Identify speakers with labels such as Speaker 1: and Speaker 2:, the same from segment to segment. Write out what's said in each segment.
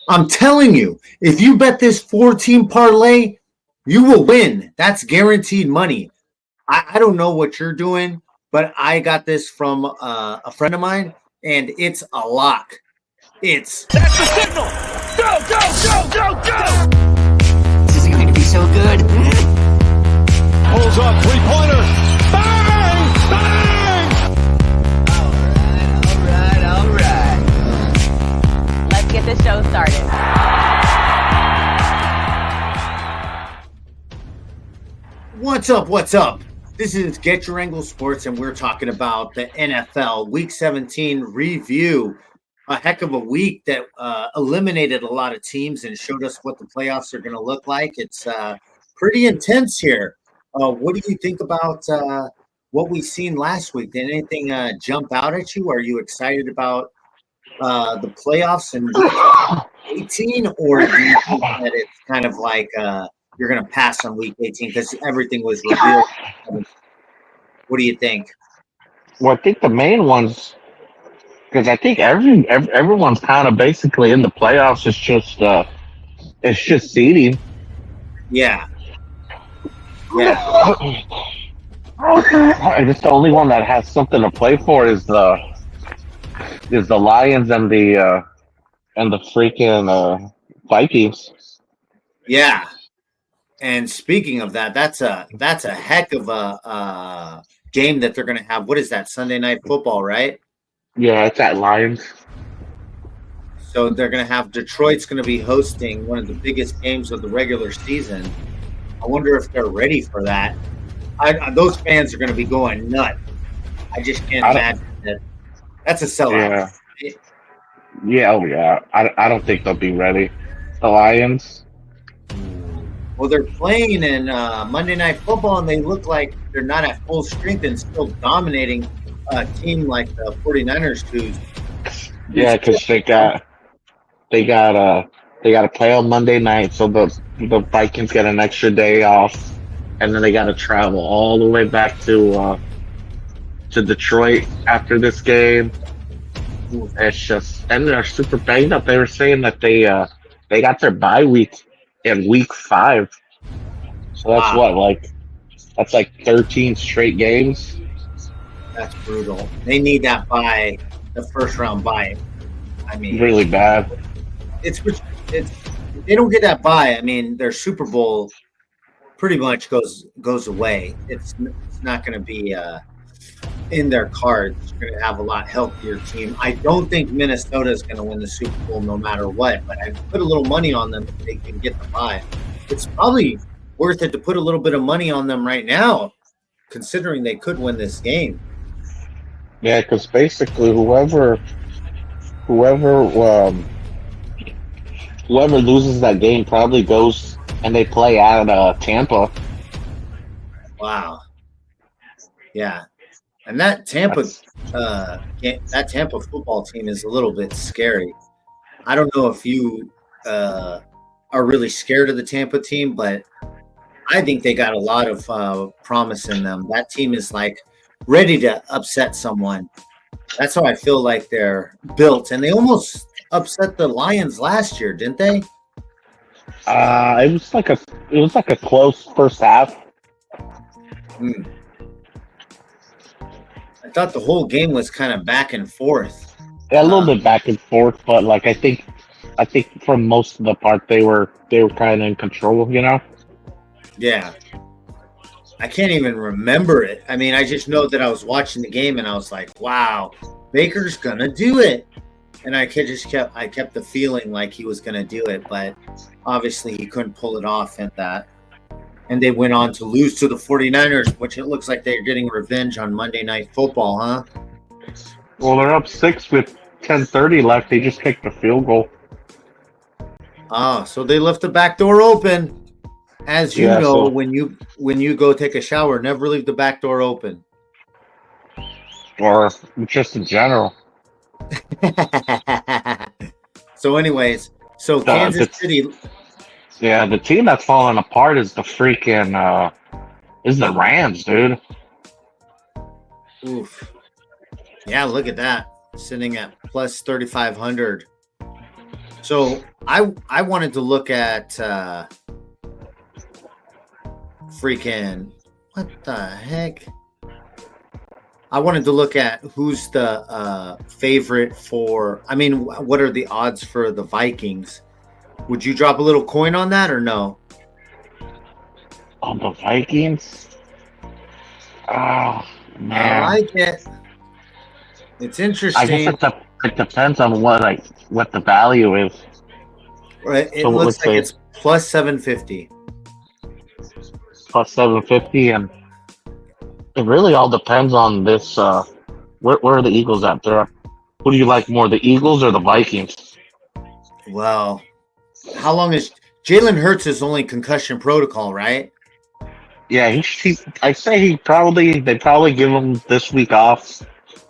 Speaker 1: I'm telling you, if you bet this 4-team parlay, you will win. That's guaranteed money. I don't know what you're doing, but I got this from a friend of mine, and it's a lock.
Speaker 2: That's the signal. Go, go, go, go, go.
Speaker 3: This is going to be so good.
Speaker 2: Pulls off three-pointer. Bang! Bang!
Speaker 3: All right.
Speaker 4: Let's get this show started.
Speaker 1: What's up? What's up? This is Get Your Angle Sports, and we're talking about the NFL Week 17 review. A heck of a week that eliminated a lot of teams and showed us what the playoffs are going to look like. It's pretty intense here. What do you think about what we've seen last week? Did anything jump out at you? Are you excited about the playoffs in week 18, or do you think that it's kind of like you're going to pass on week 18 because everything was revealed? What do you think?
Speaker 5: Well, I think the main ones, because I think everyone's kind of basically in the playoffs. It's just seeding.
Speaker 1: Yeah.
Speaker 5: I guess the only one that has something to play for is the Lions and the freaking Vikings.
Speaker 1: Yeah. And speaking of that, that's a heck of a game that they're going to have. What is that? Sunday Night Football, right?
Speaker 5: Yeah, it's at Lions.
Speaker 1: So they're going to have Detroit's going to be hosting one of the biggest games of the regular season. I wonder if they're ready for that. Those fans are going to be going nuts. I just can't imagine that. That's a sellout.
Speaker 5: Yeah. Oh yeah. I don't think they'll be ready. The Lions.
Speaker 1: Well, they're playing in Monday Night Football, and they look like they're not at full strength and still dominating a team like the 49ers.
Speaker 5: Yeah, because they got to play on Monday night, so the Vikings get an extra day off, and then they got to travel all the way back to Detroit after this game. It's just, and they're super banged up. They were saying that they got their bye week in week 5, so that's
Speaker 1: Wow.
Speaker 5: that's like 13 straight games.
Speaker 1: That's brutal. They need that bye, the first round bye. I mean,
Speaker 5: Really bad.
Speaker 1: it's if they don't get that bye, I mean, their Super Bowl pretty much goes away. It's not going to be in their cards. They're going to have a lot healthier team. I don't think Minnesota is going to win the Super Bowl no matter what, but I put a little money on them if they can get the bye. It's probably worth it to put a little bit of money on them right now, considering they could win this game.
Speaker 5: Yeah, because basically whoever loses that game probably goes and they play at Tampa.
Speaker 1: Wow. Yeah. And that Tampa football team is a little bit scary. I don't know if you are really scared of the Tampa team, but I think they got a lot of promise in them. That team is like ready to upset someone. That's how I feel like they're built. And they almost upset the Lions last year, didn't they?
Speaker 5: It was like a close first half.
Speaker 1: I thought the whole game was kind of back and forth.
Speaker 5: Yeah, a little bit back and forth, but like I think for most of the part they were kind of in control, you know.
Speaker 1: Yeah. I can't even remember it. I mean, I just know that I was watching the game and I was like, wow, Baker's going to do it. And I kept the feeling like he was going to do it, but obviously he couldn't pull it off at that. And they went on to lose to the 49ers, which it looks like they're getting revenge on Monday Night Football, huh?
Speaker 5: Well, they're up 6 with 10:30 left. They just kicked the field goal.
Speaker 1: Oh, so they left the back door open. As you know,
Speaker 5: so
Speaker 1: when you go take a shower, never leave the back door open.
Speaker 5: or just in general.
Speaker 1: So anyways, Kansas City.
Speaker 5: Yeah, the team that's falling apart is the freaking is the Rams, dude.
Speaker 1: Oof. Yeah, look at that. Sitting at plus 3,500. So I wanted to look at freaking what the heck? I wanted to look at who's the favorite for. I mean, what are the odds for the Vikings? Would you drop a little coin on that or no?
Speaker 5: On the Vikings? Oh
Speaker 1: I
Speaker 5: man.
Speaker 1: like it. It's
Speaker 5: I guess
Speaker 1: interesting.
Speaker 5: it depends on what the value is.
Speaker 1: Right? It
Speaker 5: So
Speaker 1: looks
Speaker 5: let's
Speaker 1: like
Speaker 5: say
Speaker 1: it's plus 750.
Speaker 5: plus 750, and it really all depends on this. Where are the Eagles at? There. Who do you like more, the Eagles or the Vikings?
Speaker 1: Well, how long is Jalen Hurts is only concussion protocol, right?
Speaker 5: Yeah, I say they probably give him this week off,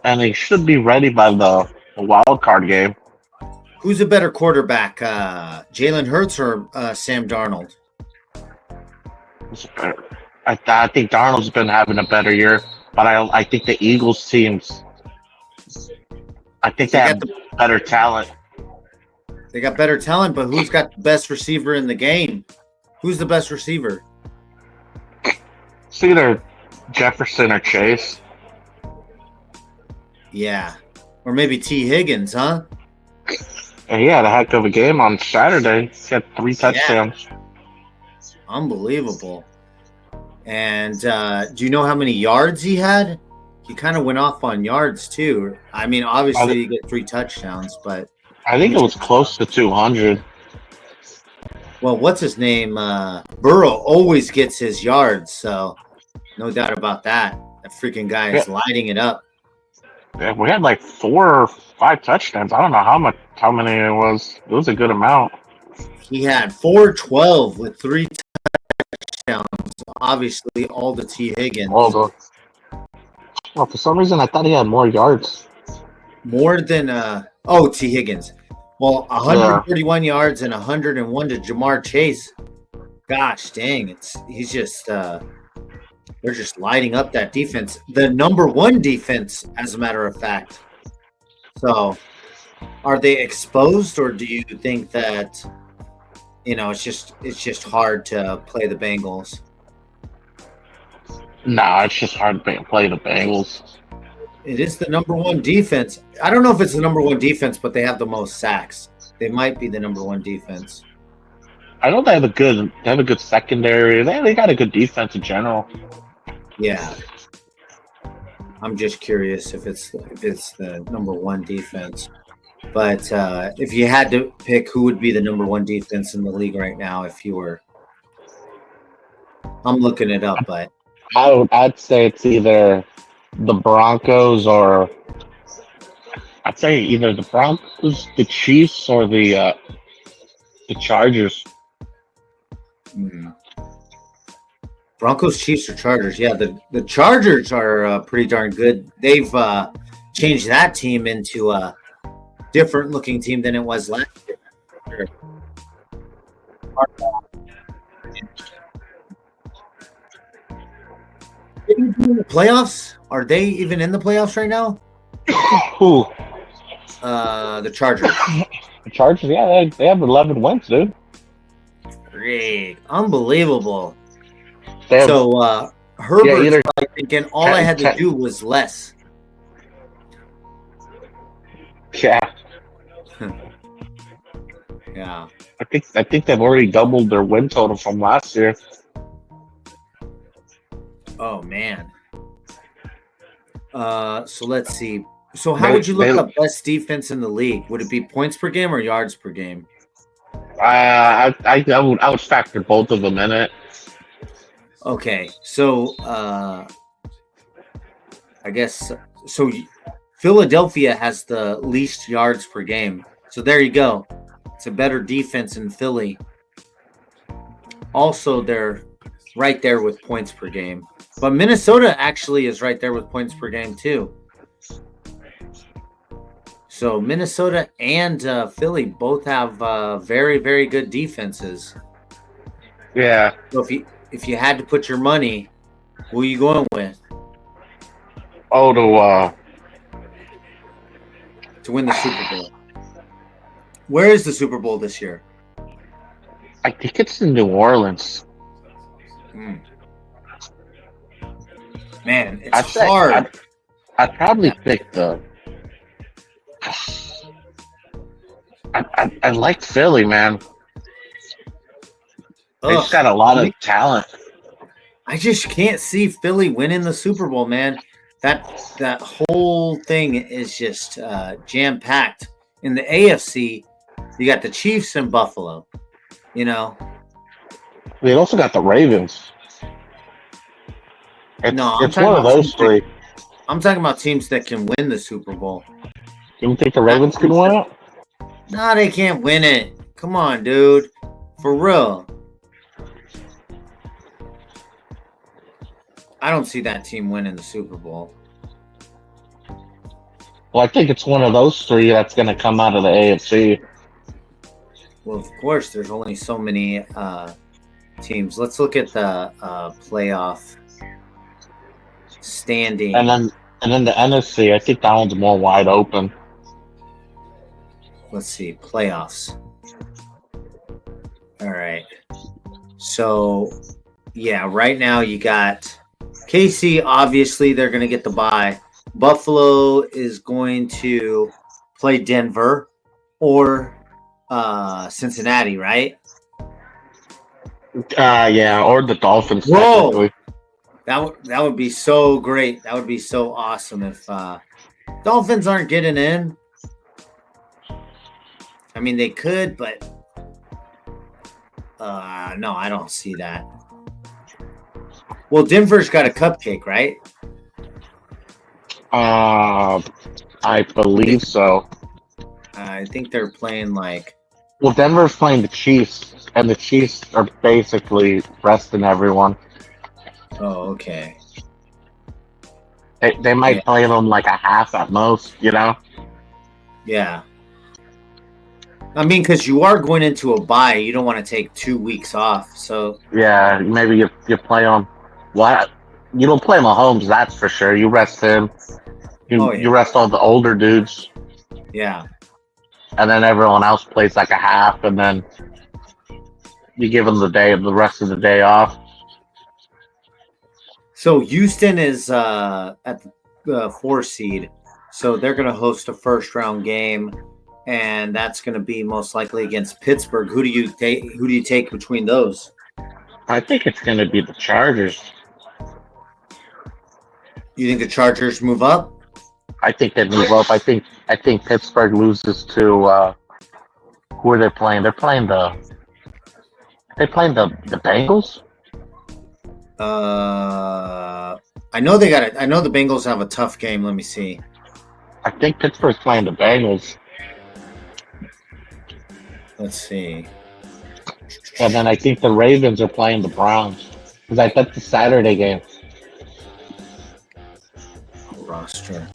Speaker 5: and he should be ready by the wild card game.
Speaker 1: Who's a better quarterback, Jalen Hurts or Sam Darnold?
Speaker 5: I think Darnold's been having a better year, but I think the Eagles teams. I think they
Speaker 1: They
Speaker 5: have
Speaker 1: got
Speaker 5: better talent.
Speaker 1: they got better talent, but who's got the best receiver in the game? Who's the best receiver?
Speaker 5: It's either Jefferson or Chase.
Speaker 1: Yeah, or maybe T. Higgins, huh?
Speaker 5: And he had a heck of a game on Saturday. He had 3 touchdowns.
Speaker 1: Unbelievable. And do you know how many yards he had? He kind of went off on yards too. I mean, obviously he get 3 touchdowns, but
Speaker 5: I think it was close to 200.
Speaker 1: well, what's his name? Burrow always gets his yards, so no doubt about that. That freaking guy is lighting it up.
Speaker 5: Yeah, we had like 4 or 5 touchdowns. I don't know how many it was. It was a good amount.
Speaker 1: He had 412 with 3 touchdowns. Obviously, all the T. Higgins.
Speaker 5: Well, for some reason, I thought he had more yards.
Speaker 1: More than T. Higgins. Well, 131 yards and 101 to Jamar Chase. Gosh dang, he's just they're just lighting up that defense. The number one defense, as a matter of fact. So are they exposed, or do you think that it's just hard to play the Bengals?
Speaker 5: Nah, it's just hard to play the Bengals.
Speaker 1: It is the number one defense. I don't know if it's the number one defense, but they have the most sacks. They might be the number one defense.
Speaker 5: I know they have a good secondary. They got a good defense in general.
Speaker 1: Yeah. I'm just curious if it's the number one defense. But if you had to pick who would be the number one defense in the league right now, if you were, I'm looking it up, but
Speaker 5: I'd say it's either the Broncos or I'd say either the Broncos, the Chiefs, or the Chargers.
Speaker 1: Broncos, Chiefs, or Chargers. Yeah, the Chargers are pretty darn good. They've changed that team into a different looking team than it was last year. Playoffs? Are they even in the playoffs right now?
Speaker 5: Who?
Speaker 1: The Chargers.
Speaker 5: The Chargers? Yeah, they have 11 wins, dude.
Speaker 1: Great. Unbelievable.
Speaker 5: They have,
Speaker 1: So Herbert's
Speaker 5: either
Speaker 1: probably thinking all I had to do was less.
Speaker 5: Yeah.
Speaker 1: Yeah.
Speaker 5: I think they've already doubled their win total from last year.
Speaker 1: Oh man. So let's see. So how would you look up best defense in the league? Would it be points per game or yards per game?
Speaker 5: I would factor both of them in it.
Speaker 1: Okay, so I guess so. Philadelphia has the least yards per game, so there you go. It's a better defense in Philly. Also, they're right there with points per game, but Minnesota actually is right there with points per game too. So Minnesota and Philly both have very, very good defenses.
Speaker 5: Yeah.
Speaker 1: So if you had to put your money, who are you going with
Speaker 5: Oh,
Speaker 1: to win the Super Bowl? Where is the Super Bowl this year?
Speaker 5: I think it's in New Orleans.
Speaker 1: Hmm. Man, it's
Speaker 5: I'd say
Speaker 1: hard.
Speaker 5: I'd probably pick the. I like Philly, man. They just got a lot of talent.
Speaker 1: I just can't see Philly winning the Super Bowl, man. That whole thing is just jam packed. In the AFC, you got the Chiefs and Buffalo. You know,
Speaker 5: They also got the Ravens. It's one of those three.
Speaker 1: I'm talking about teams that can win the Super Bowl.
Speaker 5: You think the Ravens can win it?
Speaker 1: No, they can't win it. Come on, dude. For real. I don't see that team winning the Super Bowl.
Speaker 5: Well, I think it's one of those three that's going to come out of the AFC.
Speaker 1: Well, of course, there's only so many teams. Let's look at the playoff standing.
Speaker 5: And then the NFC, I think that one's more wide open.
Speaker 1: Let's see, playoffs. All right. So, yeah, right now you got KC. Obviously, they're going to get the bye. Buffalo is going to play Denver or Cincinnati, right?
Speaker 5: Yeah, or the Dolphins.
Speaker 1: Whoa! That would be so great. That would be so awesome if Dolphins aren't getting in. I mean, they could, but no, I don't see that. Well, Denver's got a cupcake, right?
Speaker 5: I believe so.
Speaker 1: I think they're playing like.
Speaker 5: Well, Denver's playing the Chiefs, and the Chiefs are basically resting everyone.
Speaker 1: Oh, okay.
Speaker 5: They might play them like a half at most, you know?
Speaker 1: Yeah. I mean, because you are going into a bye, you don't want to take 2 weeks off. So
Speaker 5: Yeah, maybe you play them. What? You don't play Mahomes, that's for sure. You rest him. You rest all the older dudes,
Speaker 1: yeah.
Speaker 5: and then everyone else plays like a half, and then you give them the rest of the day off.
Speaker 1: So Houston is at the 4 seed, so they're going to host a first round game, and that's going to be most likely against Pittsburgh. Who do you take? Who do you take between those?
Speaker 5: I think it's going to be the Chargers.
Speaker 1: You think the Chargers move up?
Speaker 5: I think they move up. I think Pittsburgh loses to who are they playing? They're playing the Bengals.
Speaker 1: I know they got it. I know the Bengals have a tough game. Let me see.
Speaker 5: I think Pittsburgh's playing the Bengals.
Speaker 1: Let's see.
Speaker 5: And then I think the Ravens are playing the Browns. Because I bet the Saturday game.
Speaker 1: Roster.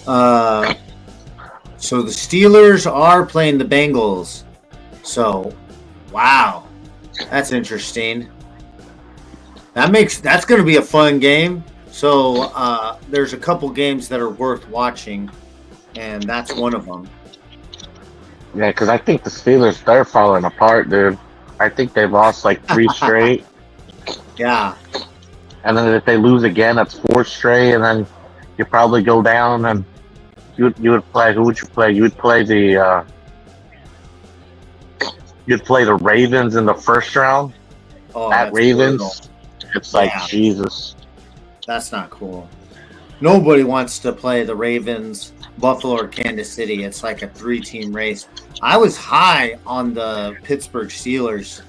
Speaker 1: So the Steelers are playing the Bengals. So, wow. That's interesting. That's going to be a fun game. So, there's a couple games that are worth watching, and that's one of them.
Speaker 5: Yeah, because I think the Steelers, they're falling apart, dude. I think they've lost like 3 straight.
Speaker 1: Yeah.
Speaker 5: And then if they lose again, that's 4 straight, and then you probably go down, and you would play. Who would you play? You would play the you'd play the Ravens in the first round.
Speaker 1: Oh,
Speaker 5: at Ravens,
Speaker 1: brutal.
Speaker 5: it's like
Speaker 1: Yeah.
Speaker 5: Jesus.
Speaker 1: That's not cool. Nobody wants to play the Ravens, Buffalo, or Kansas City. It's like a 3-team race. I was high on the Pittsburgh Steelers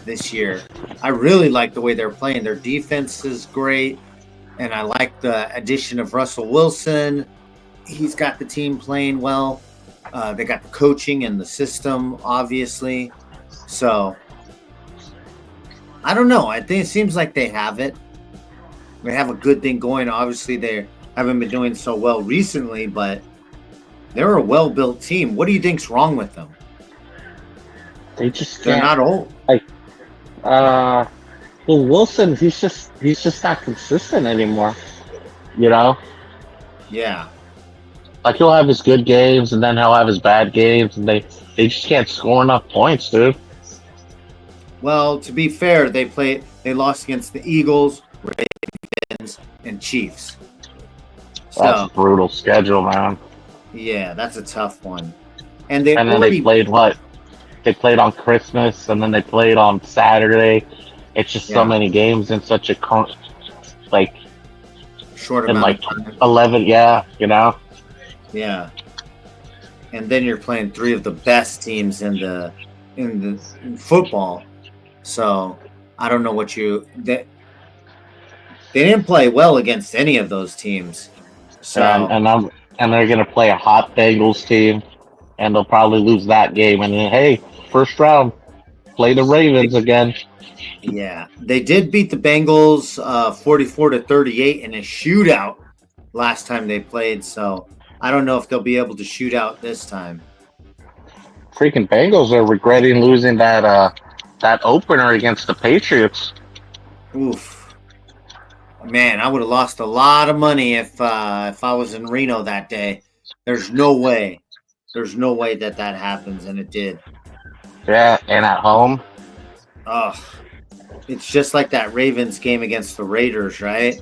Speaker 1: this year. I really like the way they're playing. Their defense is great, and I like the addition of Russell Wilson. He's got the team playing well. They got the coaching and the system, obviously. So, I don't know. I think it seems like they have it. They have a good thing going. Obviously, they haven't been doing so well recently, but they're a well-built team. What do you think's wrong with them?
Speaker 5: They just
Speaker 1: They're not old.
Speaker 5: Well, Wilson, he's just not consistent anymore. You know?
Speaker 1: Yeah.
Speaker 5: Like he'll have his good games, and then he'll have his bad games, and they just can't score enough points, dude.
Speaker 1: Well, to be fair, they lost against the Eagles, Ravens, and Chiefs. So
Speaker 5: That's a brutal schedule, man.
Speaker 1: yeah, that's a tough one. And they
Speaker 5: And then
Speaker 1: already
Speaker 5: they played what? They played on Christmas, and then they played on Saturday. It's just so
Speaker 1: Yeah.
Speaker 5: many games in such a like
Speaker 1: short
Speaker 5: in
Speaker 1: amount
Speaker 5: like
Speaker 1: of time.
Speaker 5: 11. Yeah, you know.
Speaker 1: Yeah. And then you're playing three of the best teams in football. So I don't know what they didn't play well against any of those teams. So
Speaker 5: And they're gonna play a hot Bengals team, and they'll probably lose that game. And then hey, first round, play the Ravens again.
Speaker 1: yeah, they did beat the Bengals 44-38 in a shootout last time they played. So I don't know if they'll be able to shoot out this time.
Speaker 5: Freaking Bengals are regretting losing that opener against the Patriots.
Speaker 1: Oof. Man, I would have lost a lot of money if I was in Reno that day. There's no way. There's no way that happens, and it did.
Speaker 5: Yeah, and at home.
Speaker 1: Ugh. It's just like that Ravens game against the Raiders, right?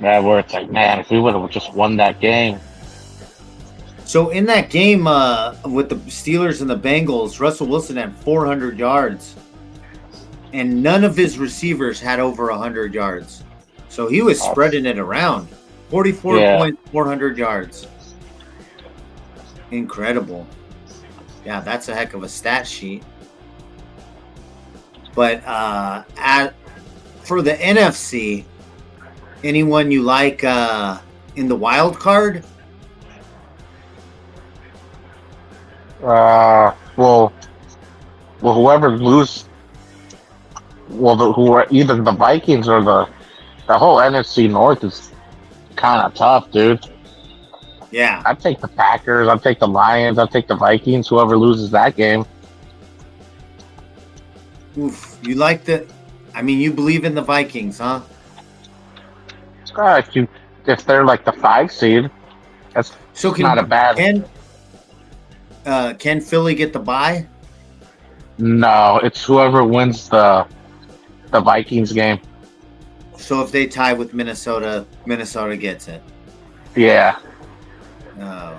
Speaker 5: Yeah, where it's like, man, if we would have just won that game.
Speaker 1: So in that game with the Steelers and the Bengals, Russell Wilson had 400 yards, and none of his receivers had over 100 yards. So he was spreading it around. 44 points, 400 yards. Incredible. Yeah, that's a heck of a stat sheet. But for the NFC, anyone you like in the wild card?
Speaker 5: Well, whoever lose, who are either the Vikings or the whole NFC North is kind of tough, dude.
Speaker 1: Yeah,
Speaker 5: I'd take the Packers. I'd take the Lions. I'd take the Vikings. Whoever loses that game.
Speaker 1: Oof, you like the? I mean, you believe in the Vikings, huh?
Speaker 5: If they're like the 5 seed, that's not a bad.
Speaker 1: Can Philly get the bye?
Speaker 5: No, it's whoever wins the Vikings game.
Speaker 1: So if they tie with Minnesota, Minnesota gets it.
Speaker 5: Yeah.
Speaker 1: Oh,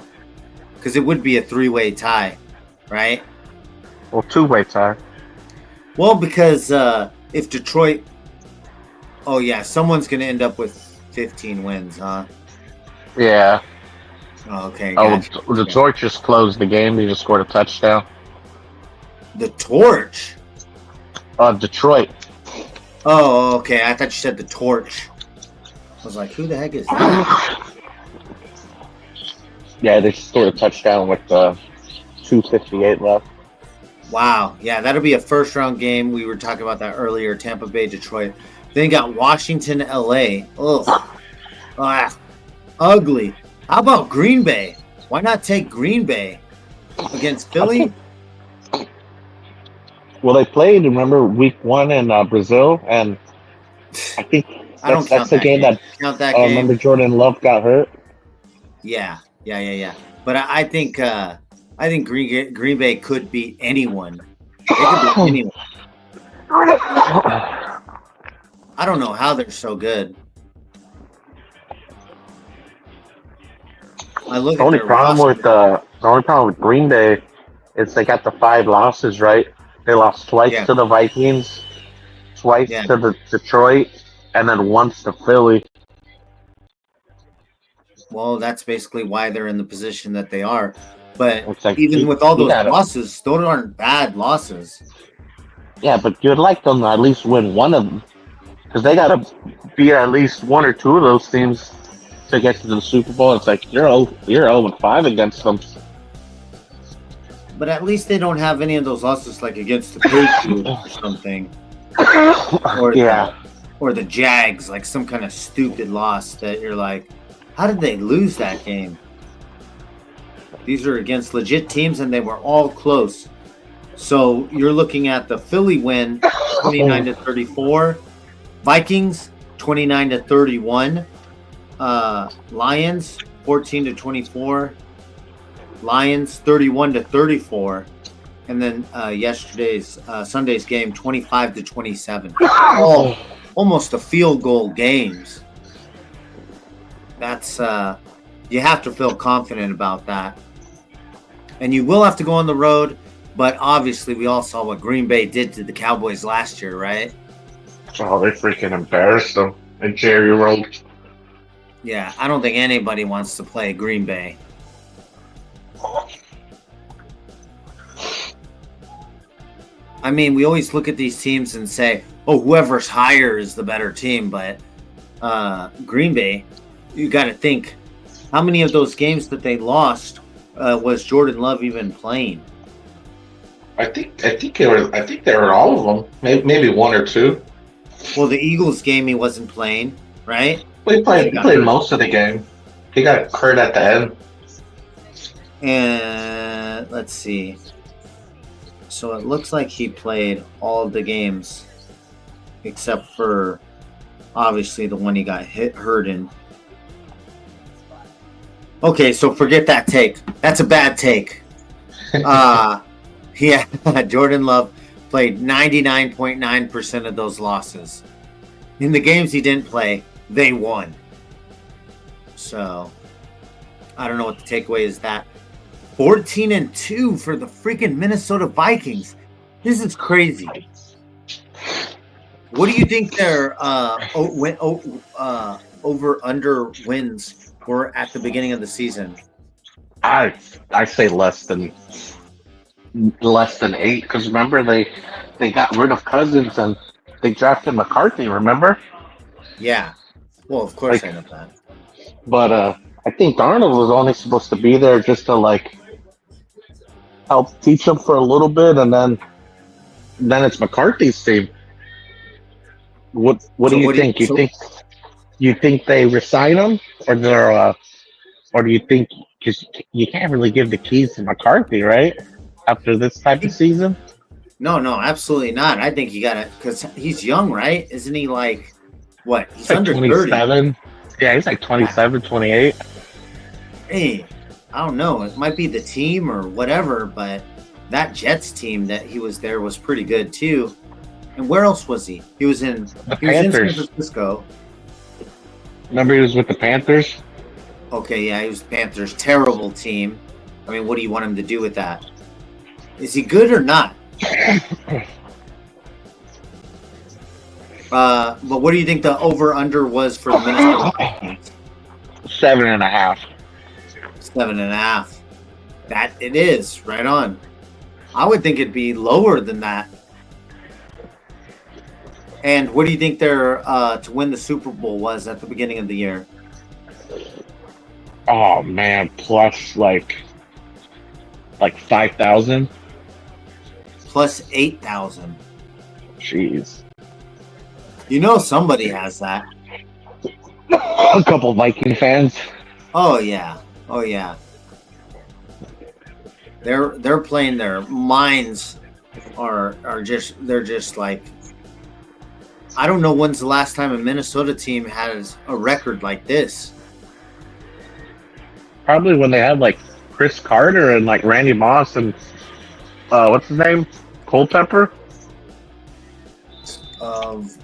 Speaker 1: because it would be a 3-way tie, right?
Speaker 5: Well, 2-way tie.
Speaker 1: Well, because if Detroit, oh yeah, someone's going to end up with 15 wins, huh?
Speaker 5: Yeah.
Speaker 1: Oh, okay.
Speaker 5: Oh,
Speaker 1: Gotcha.
Speaker 5: Detroit just closed the game. They just scored a touchdown.
Speaker 1: The Torch.
Speaker 5: Detroit.
Speaker 1: Oh, okay. I thought you said the Torch. I was like, who the heck is that?
Speaker 5: Yeah, they scored a touchdown with 2:58 left.
Speaker 1: Wow. Yeah, that'll be a first-round game. We were talking about that earlier. Tampa Bay, Detroit. Then you got Washington, LA. Ugh. Ah, ugly. How about Green Bay? Why not take Green Bay against Philly?
Speaker 5: Well, they played, remember, week 1 in Brazil, and I think that's the game that remember Jordan Love got hurt.
Speaker 1: Yeah. But I think Green Bay could beat anyone. They could beat anyone. I don't know how they're so good.
Speaker 5: The only problem with Green Bay is they got the 5 losses, right? They lost twice to the Vikings, twice to the Detroit, and then once to Philly.
Speaker 1: Well, that's basically why they're in the position that they are. But
Speaker 5: like,
Speaker 1: even with all those losses, those aren't bad losses.
Speaker 5: Yeah, but you'd like them to at least win one of them. Because they got to beat at least 1 or 2 of those teams to get to the Super Bowl. It's like, you're 0-5 against them.
Speaker 1: But at least they don't have any of those losses like against the Patriots or something. Or the Jags, like some kind of stupid loss that you're like, how did they lose that game? These are against legit teams and they were all close. So you're looking at the Philly win 29-34, Vikings 29-31, Lions 14-24. Lions 31-34. And then Sunday's game 25-27. Oh, almost a field goal games. That's you have to feel confident about that. And you will have to go on the road, but obviously we all saw what Green Bay did to the Cowboys last year, right?
Speaker 5: Oh, they freaking embarrassed them in Jerry World.
Speaker 1: Yeah, I don't think anybody wants to play Green Bay. I mean, we always look at these teams and say, oh, whoever's higher is the better team. But Green Bay, you got to think, how many of those games that they lost was Jordan Love even playing?
Speaker 5: I think they were all of them. Maybe one or two.
Speaker 1: Well, the Eagles game he wasn't playing, right?
Speaker 5: He played most of the game. He got hurt at the end.
Speaker 1: And let's see. So it looks like he played all of the games except for obviously the one he got hurt in. Okay, so forget that take. That's a bad take. Yeah, Jordan Love played 99.9% of those losses. In the games he didn't play, they won. So I don't know what the takeaway is that. 14-2 for the freaking Minnesota Vikings. This is crazy. What do you think their over/under wins were at the beginning of the season?
Speaker 5: I say less than 8 because remember they got rid of Cousins and they drafted McCarthy. Remember?
Speaker 1: Yeah. Well, of course I know that.
Speaker 5: But I think Darnold was only supposed to be there just to help teach them for a little bit, and then it's McCarthy's team. What do you think? You think they resign him, or do you think because you can't really give the keys to McCarthy, right? After this type of season?
Speaker 1: No, absolutely not. I think you got to because he's young, right? Isn't he like what? He's under
Speaker 5: 27.
Speaker 1: 30.
Speaker 5: Yeah, he's like 27, 28.
Speaker 1: Hey, I don't know. It might be the team or whatever, but that Jets team that he was there was pretty good too. And where else was he? He was in San Francisco.
Speaker 5: Remember he was with the Panthers?
Speaker 1: Okay, yeah, he was the Panthers. Terrible team. I mean, what do you want him to do with that? Is he good or not? But what do you think the over/under was for the Minnesota Vikings?
Speaker 5: 7.5.
Speaker 1: 7.5. That it is right on. I would think it'd be lower than that. And what do you think their to win the Super Bowl was at the beginning of the year?
Speaker 5: Oh man, plus like 5,000.
Speaker 1: Plus 8,000.
Speaker 5: Jeez.
Speaker 1: You know somebody has that.
Speaker 5: A couple Viking fans.
Speaker 1: Oh yeah. They're playing their minds are just like I don't know when's the last time a Minnesota team has a record like this.
Speaker 5: Probably when they had Chris Carter and Randy Moss and what's his name? Culpepper?
Speaker 1: Of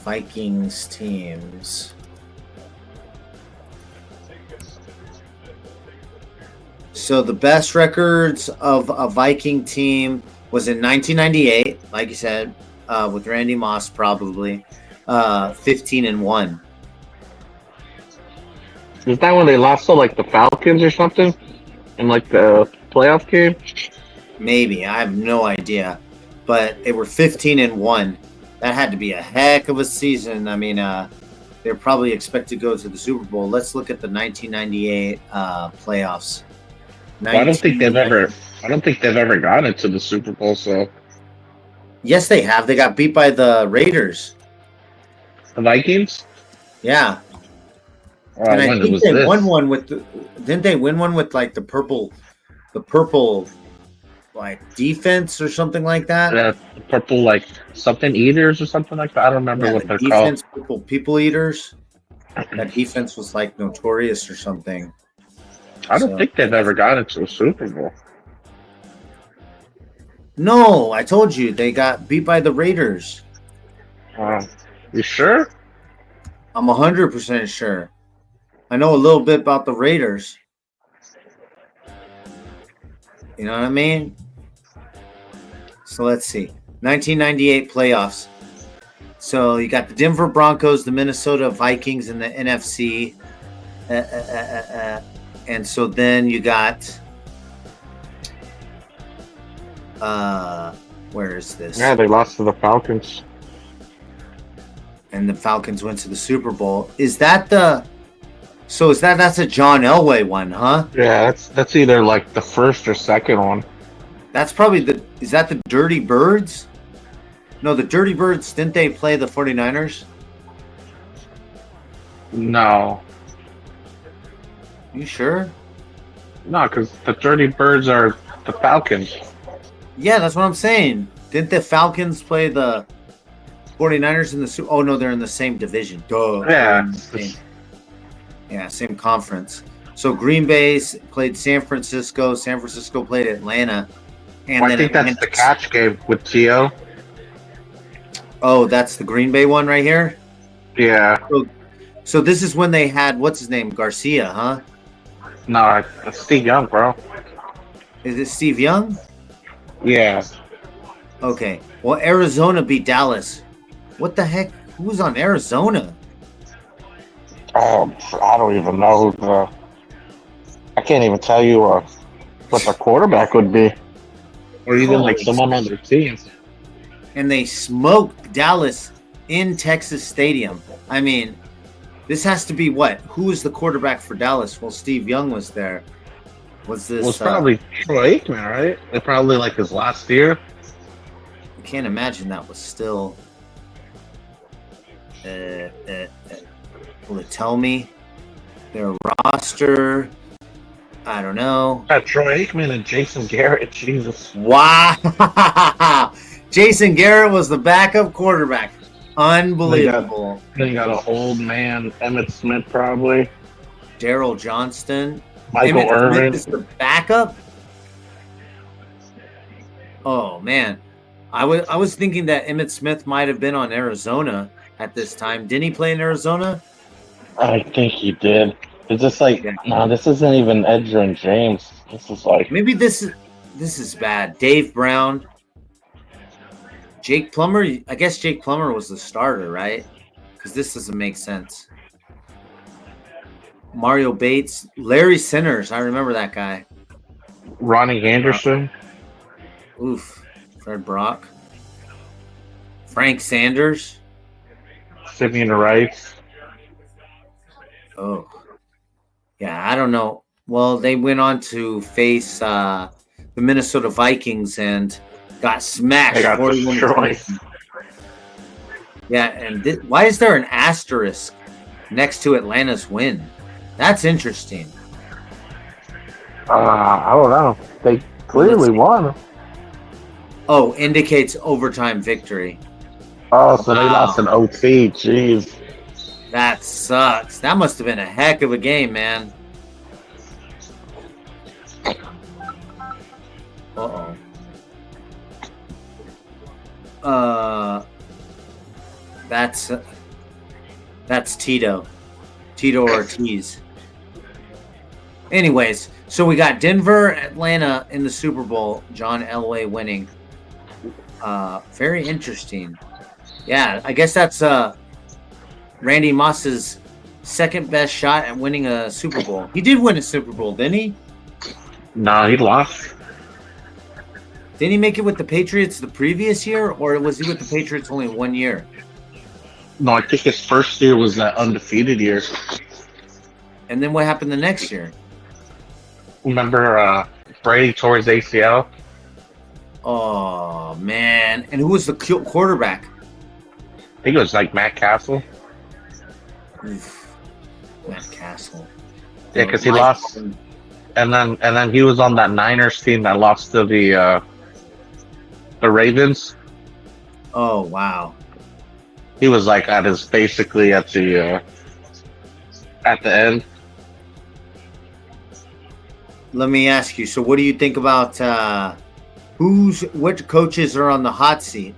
Speaker 1: Vikings teams. So the best records of a Viking team was in 1998, like you said, with Randy Moss probably, 15-1.
Speaker 5: Is that when they lost to the Falcons or something in the playoff game?
Speaker 1: Maybe, I have no idea, but they were 15-1. That had to be a heck of a season. I mean, they're probably expected to go to the Super Bowl. Let's look at the 1998 playoffs.
Speaker 5: Well, I don't think they've ever gotten to the Super Bowl. So
Speaker 1: yes, they have. They got beat by the Raiders.
Speaker 5: The Vikings.
Speaker 1: Yeah.
Speaker 5: And
Speaker 1: I think they won one with didn't they win one with the purple defense or something like that?
Speaker 5: Purple something eaters or something like that. I don't remember what they're called.
Speaker 1: Purple people eaters. That defense was notorious or something.
Speaker 5: I don't
Speaker 1: So
Speaker 5: think they've ever gotten to a Super Bowl.
Speaker 1: no, I told you they got beat by the Raiders.
Speaker 5: You sure?
Speaker 1: I'm 100% sure. I know a little bit about the Raiders. You know what I mean? So let's see. 1998 playoffs. So you got the Denver Broncos, the Minnesota Vikings in the NFC. And so then you got where is this?
Speaker 5: Yeah, they lost to the Falcons.
Speaker 1: And the Falcons went to the Super Bowl. Is that the that's a John Elway one, huh?
Speaker 5: Yeah, that's either like the first or second one.
Speaker 1: That's probably is that the Dirty Birds? No, the Dirty Birds, didn't they play the 49ers?
Speaker 5: No.
Speaker 1: You sure?
Speaker 5: No, because the Dirty Birds are the Falcons.
Speaker 1: Yeah, that's what I'm saying. Didn't the Falcons play the 49ers in the Super? Oh no, they're in the same division. Duh.
Speaker 5: Yeah.
Speaker 1: Same conference. So Green Bay played San Francisco. San Francisco played Atlanta. And
Speaker 5: Well,
Speaker 1: then
Speaker 5: I think that's the catch game with T.O.
Speaker 1: Oh, that's the Green Bay one right here?
Speaker 5: Yeah.
Speaker 1: So this is when they had, what's his name, Garcia, huh?
Speaker 5: No, it's Steve Young, bro.
Speaker 1: Is it Steve Young?
Speaker 5: Yeah.
Speaker 1: Okay. Well, Arizona beat Dallas. What the heck? Who's on Arizona?
Speaker 5: Oh, I don't even know. I can't even tell you what the quarterback would be. Or even like someone on their team.
Speaker 1: And they smoked Dallas in Texas Stadium. I mean, this has to be what? Who was the quarterback for Dallas? Well, Steve Young was there. Was this?
Speaker 5: Well, it's probably Troy Aikman, right? It probably like his last year.
Speaker 1: I can't imagine that was still. Will it tell me their roster? I don't know.
Speaker 5: Troy Aikman and Jason Garrett. Jesus.
Speaker 1: Wow. Jason Garrett was the backup quarterback. Unbelievable.
Speaker 5: Then you got an old man, Emmett Smith, probably.
Speaker 1: Daryl Johnston.
Speaker 5: Michael
Speaker 1: Emmett
Speaker 5: Irvin.
Speaker 1: Smith is the backup? Oh, man. I was thinking that Emmett Smith might have been on Arizona at this time. Didn't he play in Arizona?
Speaker 5: I think he did. It's just like, no, this isn't even Edgerrin James. This is like...
Speaker 1: Maybe this is bad. Dave Brown. Jake Plummer. I guess Jake Plummer was the starter, right? Because this doesn't make sense. Mario Bates. Larry Sinners. I remember that guy.
Speaker 5: Ronnie Anderson.
Speaker 1: Oof. Fred Brock. Frank Sanders.
Speaker 5: Simeon Rice.
Speaker 1: Oh. Yeah, I don't know. Well, they went on to face the Minnesota Vikings and got smashed.
Speaker 5: They got
Speaker 1: 41
Speaker 5: destroyed.
Speaker 1: Yeah, and why is there an asterisk next to Atlanta's win? That's interesting.
Speaker 5: I don't know. They clearly won.
Speaker 1: Oh, indicates overtime victory.
Speaker 5: Oh, so they
Speaker 1: Wow.
Speaker 5: lost an OT. Jeez.
Speaker 1: That sucks. That must have been a heck of a game, man. Uh-oh. That's Tito Ortiz. Anyways, so we got Denver, Atlanta in the Super Bowl. John Elway winning. Very interesting. Yeah, I guess that's Randy Moss's second best shot at winning a Super Bowl. He did win a Super Bowl, didn't he?
Speaker 5: No, he lost.
Speaker 1: Didn't he make it with the Patriots the previous year, or was he with the Patriots only 1 year?
Speaker 5: No, I think his first year was that undefeated year.
Speaker 1: And then what happened the next year?
Speaker 5: Remember Brady tore his ACL?
Speaker 1: Oh, man. And who was the quarterback?
Speaker 5: I think it was like Matt Castle.
Speaker 1: Oof. Matt Castle.
Speaker 5: Yeah, because he lost. And then he was on that Niners team that lost to the Ravens.
Speaker 1: Oh, wow.
Speaker 5: He was like basically at the end.
Speaker 1: let me ask you. So, what do you think about what coaches are on the hot seat?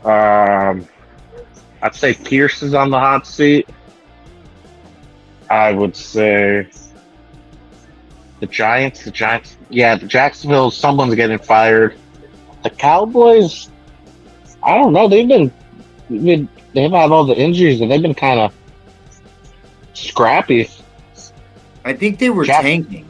Speaker 5: I'd say Pierce is on the hot seat. I would say the Giants. Yeah, the Jacksonville. Someone's getting fired. The Cowboys. I don't know. They've had all the injuries and they've been kind of scrappy.
Speaker 1: I think they were tanking.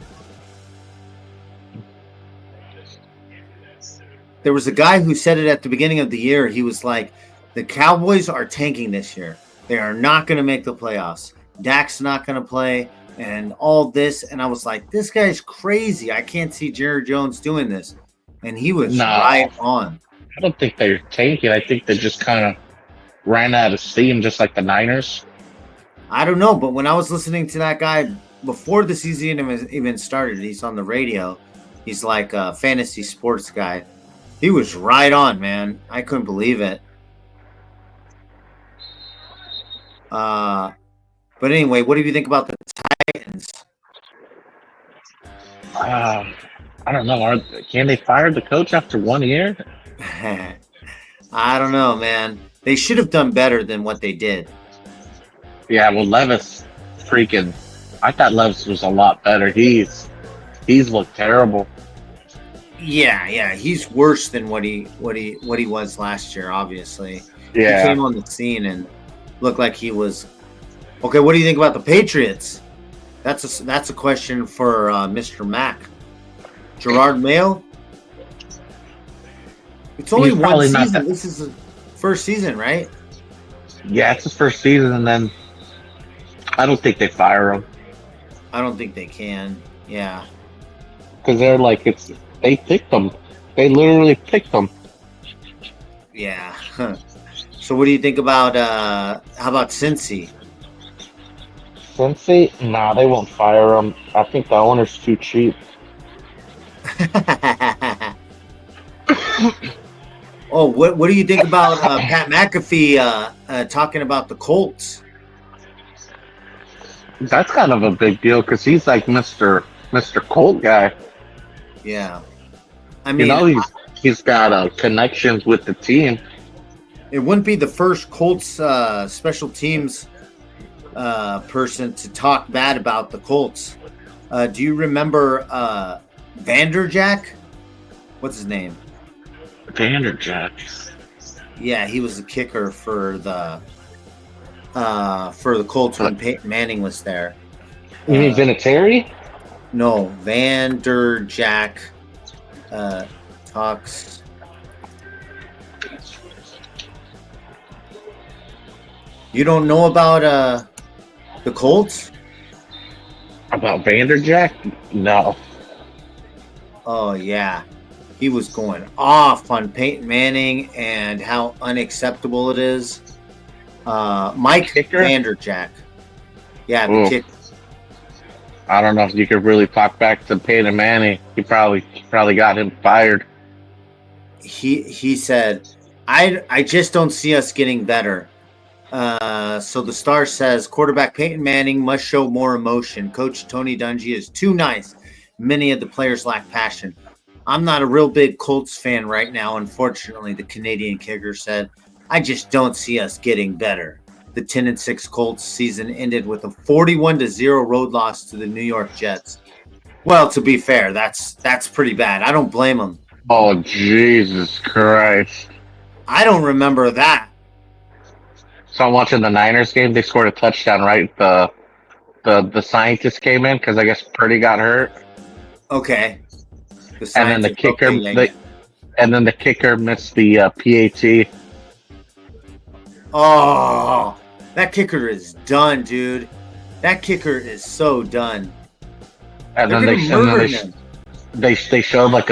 Speaker 1: There was a guy who said it at the beginning of the year. He was like, the Cowboys are tanking this year. They are not going to make the playoffs. Dak's not going to play and all this. And I was like, this guy's crazy. I can't see Jerry Jones doing this. And he was right on.
Speaker 5: I don't think they're tanking. I think they just kind of ran out of steam, just like the Niners.
Speaker 1: I don't know. But when I was listening to that guy before the season even started, he's on the radio. He's like a fantasy sports guy. He was right on, man. I couldn't believe it. But anyway, what do you think about the Titans?
Speaker 5: I don't know. Can they fire the coach after 1 year?
Speaker 1: I don't know, man. They should have done better than what they did.
Speaker 5: Yeah, well, Levis, I thought Levis was a lot better. He's looked terrible.
Speaker 1: Yeah, he's worse than what he was last year. Obviously,
Speaker 5: yeah.
Speaker 1: He came on the scene and looked like he was okay. What do you think about the Patriots? That's a question for Mr. Mack. Gerard Mayo. It's only one season. This is the first season, right?
Speaker 5: Yeah, it's his first season, and then I don't think they fire him.
Speaker 1: I don't think they can. Yeah,
Speaker 5: because they're like they picked them. They literally picked them.
Speaker 1: Yeah. So what do you think about how about Cincy?
Speaker 5: Cincy? Nah, they won't fire him. I think the owner's too cheap.
Speaker 1: Oh, what do you think about Pat McAfee talking about the Colts?
Speaker 5: That's kind of a big deal because he's like Mr. Colt guy.
Speaker 1: Yeah. I mean,
Speaker 5: he's got connections with the team.
Speaker 1: It wouldn't be the first Colts special teams person to talk bad about the Colts. Do you remember Vanderjack? What's his name?
Speaker 5: Vanderjack.
Speaker 1: Yeah, he was the kicker for the Colts when Peyton Manning was there.
Speaker 5: You mean Vinatieri?
Speaker 1: No, Vanderjack talks. You don't know about the Colts?
Speaker 5: About Vanderjack? No.
Speaker 1: Oh yeah. He was going off on Peyton Manning and how unacceptable it is. Mike Vanderjack. Yeah, the kicker.
Speaker 5: I don't know if you could really talk back to Peyton Manning. He probably got him fired.
Speaker 1: He said, I just don't see us getting better. So the Star says quarterback Peyton Manning must show more emotion. Coach Tony Dungy is too nice. Many of the players lack passion. I'm not a real big Colts fan right now, unfortunately, the Canadian kicker said. I just don't see us getting better. The 10-6 Colts season ended with a 41-0 road loss to the New York Jets. Well, to be fair, that's pretty bad. I don't blame them.
Speaker 5: Oh, Jesus Christ.
Speaker 1: I don't remember that.
Speaker 5: So I'm watching the Niners game. They scored a touchdown, right? The scientist came in because I guess Purdy got hurt.
Speaker 1: Okay.
Speaker 5: And then the kicker, and then the kicker missed the PAT.
Speaker 1: Oh, that kicker is done, dude. That kicker is so done.
Speaker 5: And then they showed like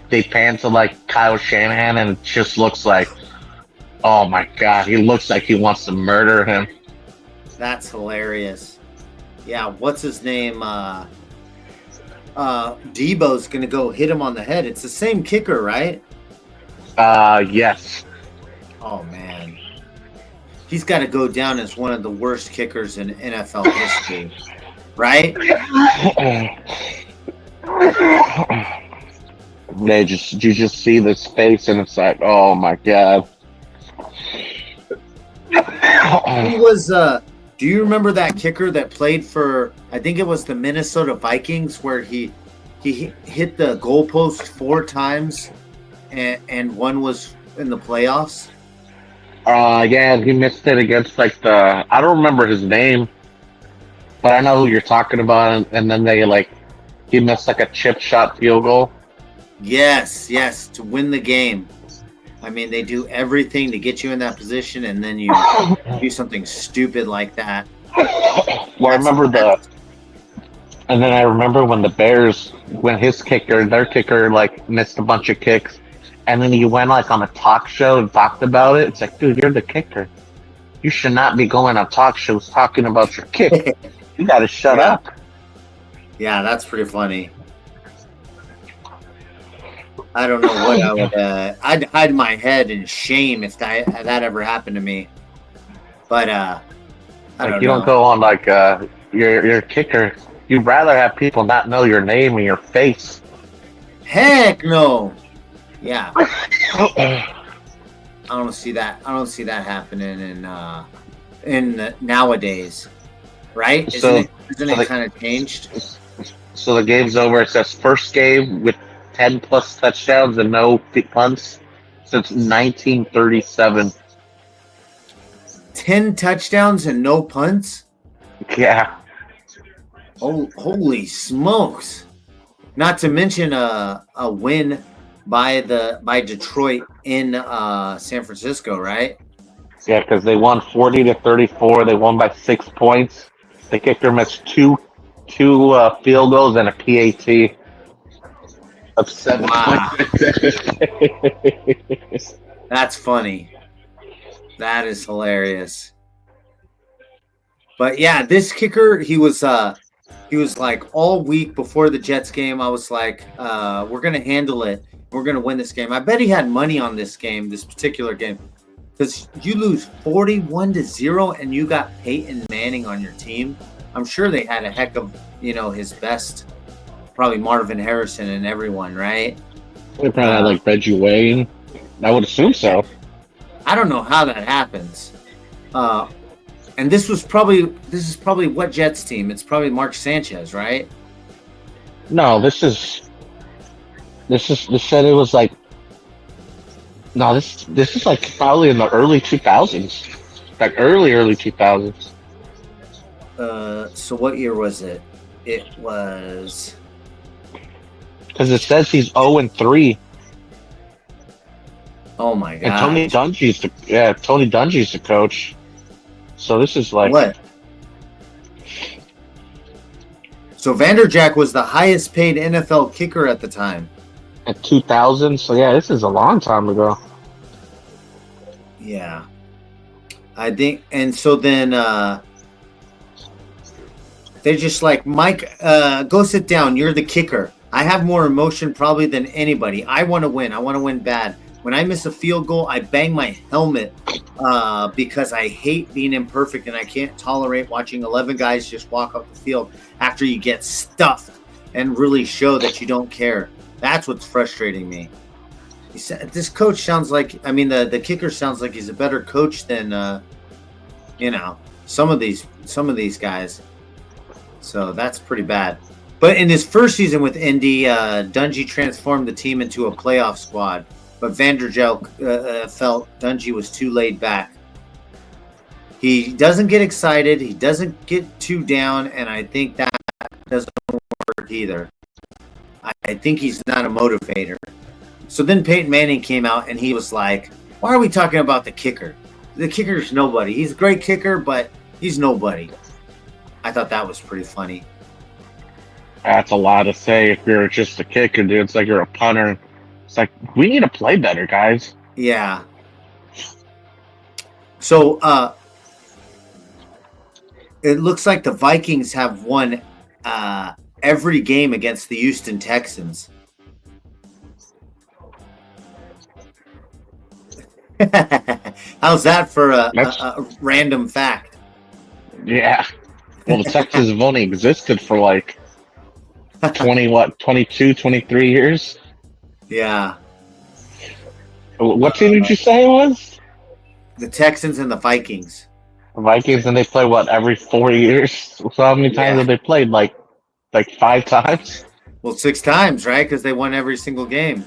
Speaker 5: they pan to like Kyle Shanahan, and it just looks like, oh my God, he looks like he wants to murder him.
Speaker 1: That's hilarious. Yeah, what's his name? Debo's gonna go hit him on the head. It's the same kicker, right?
Speaker 5: Yes.
Speaker 1: Oh man, he's got to go down as one of the worst kickers in NFL history. right?
Speaker 5: You just see this face and it's like, oh my god.
Speaker 1: Who was do you remember that kicker that played for, I think it was the Minnesota Vikings, where he hit the goalpost 4 times and one was in the playoffs?
Speaker 5: Yeah, he missed it against like I don't remember his name, but I know who you're talking about. And then he missed like a chip shot field goal.
Speaker 1: Yes, to win the game. I mean, they do everything to get you in that position, and then you do something stupid like that.
Speaker 5: Well, and then I remember when the Bears, when their kicker like missed a bunch of kicks, and then he went like on a talk show and talked about it. It's like, dude, you're the kicker. You should not be going on talk shows talking about your kick. You got to shut up.
Speaker 1: Yeah, that's pretty funny. I don't know what I would. I'd hide my head in shame if that ever happened to me. But I don't know.
Speaker 5: You don't go on like you're a kicker. You'd rather have people not know your name and your face.
Speaker 1: Heck no. Yeah. I don't see that. I don't see that happening in nowadays, right? Isn't it kind of changed?
Speaker 5: So the game's over. It says first game with 10 plus touchdowns and no punts since 1937.
Speaker 1: 10 touchdowns and no punts?
Speaker 5: Yeah.
Speaker 1: Oh, holy smokes! Not to mention a win by Detroit in San Francisco, right?
Speaker 5: Yeah, because they won 40-34. They won by 6 points. The kicker missed two field goals and a PAT of 7 points.
Speaker 1: That's funny. That is hilarious. But yeah, this kicker, he was like all week before the Jets game. I was like, we're gonna handle it. We're gonna win this game. I bet he had money on this particular game, because you lose 41-0 and you got Peyton Manning on your team. I'm sure they had a heck of, his best, probably Marvin Harrison and everyone, right?
Speaker 5: They probably had like Reggie Wayne. I would assume so.
Speaker 1: I don't know how that happens. And this is probably what Jets team? It's probably Mark Sanchez, right?
Speaker 5: No, this said it was like, no, this is like probably in the early 2000s, like early 2000s.
Speaker 1: So what year was it? It was,
Speaker 5: because it says he's 0-3.
Speaker 1: Oh my god!
Speaker 5: And Tony Dungy's the coach. So this is like
Speaker 1: what? So Vanderjagt was the highest paid NFL kicker at the time.
Speaker 5: At 2000. So yeah, this is a long time ago.
Speaker 1: Yeah, I think. And so then they're just like, Mike, go sit down. You're the kicker. I have more emotion probably than anybody. I want to win. I want to win bad. When I miss a field goal, I bang my helmet because I hate being imperfect, and I can't tolerate watching 11 guys just walk off the field after you get stuffed and really show that you don't care. That's what's frustrating me. He said, this coach sounds like, the kicker sounds like he's a better coach than, some of these guys. So that's pretty bad. But in his first season with Indy, Dungy transformed the team into a playoff squad. But Vanderjagt felt Dungy was too laid back. He doesn't get excited. He doesn't get too down. And I think that doesn't work either. I think he's not a motivator. So then Peyton Manning came out and he was like, why are we talking about the kicker? The kicker's nobody. He's a great kicker, but he's nobody. I thought that was pretty funny.
Speaker 5: That's a lot to say if you're just a kicker, dude. It's like you're a punter. It's like, we need to play better, guys.
Speaker 1: Yeah. So it looks like the Vikings have won every game against the Houston Texans. How's that for a random fact?
Speaker 5: Yeah. Well, the Texans have only existed for like 22, 23 years.
Speaker 1: Yeah,
Speaker 5: What team did you say it was?
Speaker 1: the Texans and the Vikings.
Speaker 5: The Vikings, and they play what every 4 years. So how many times
Speaker 1: Yeah.
Speaker 5: have they played? Like 5 times.
Speaker 1: Well, 6 times, right? Because they won every single game.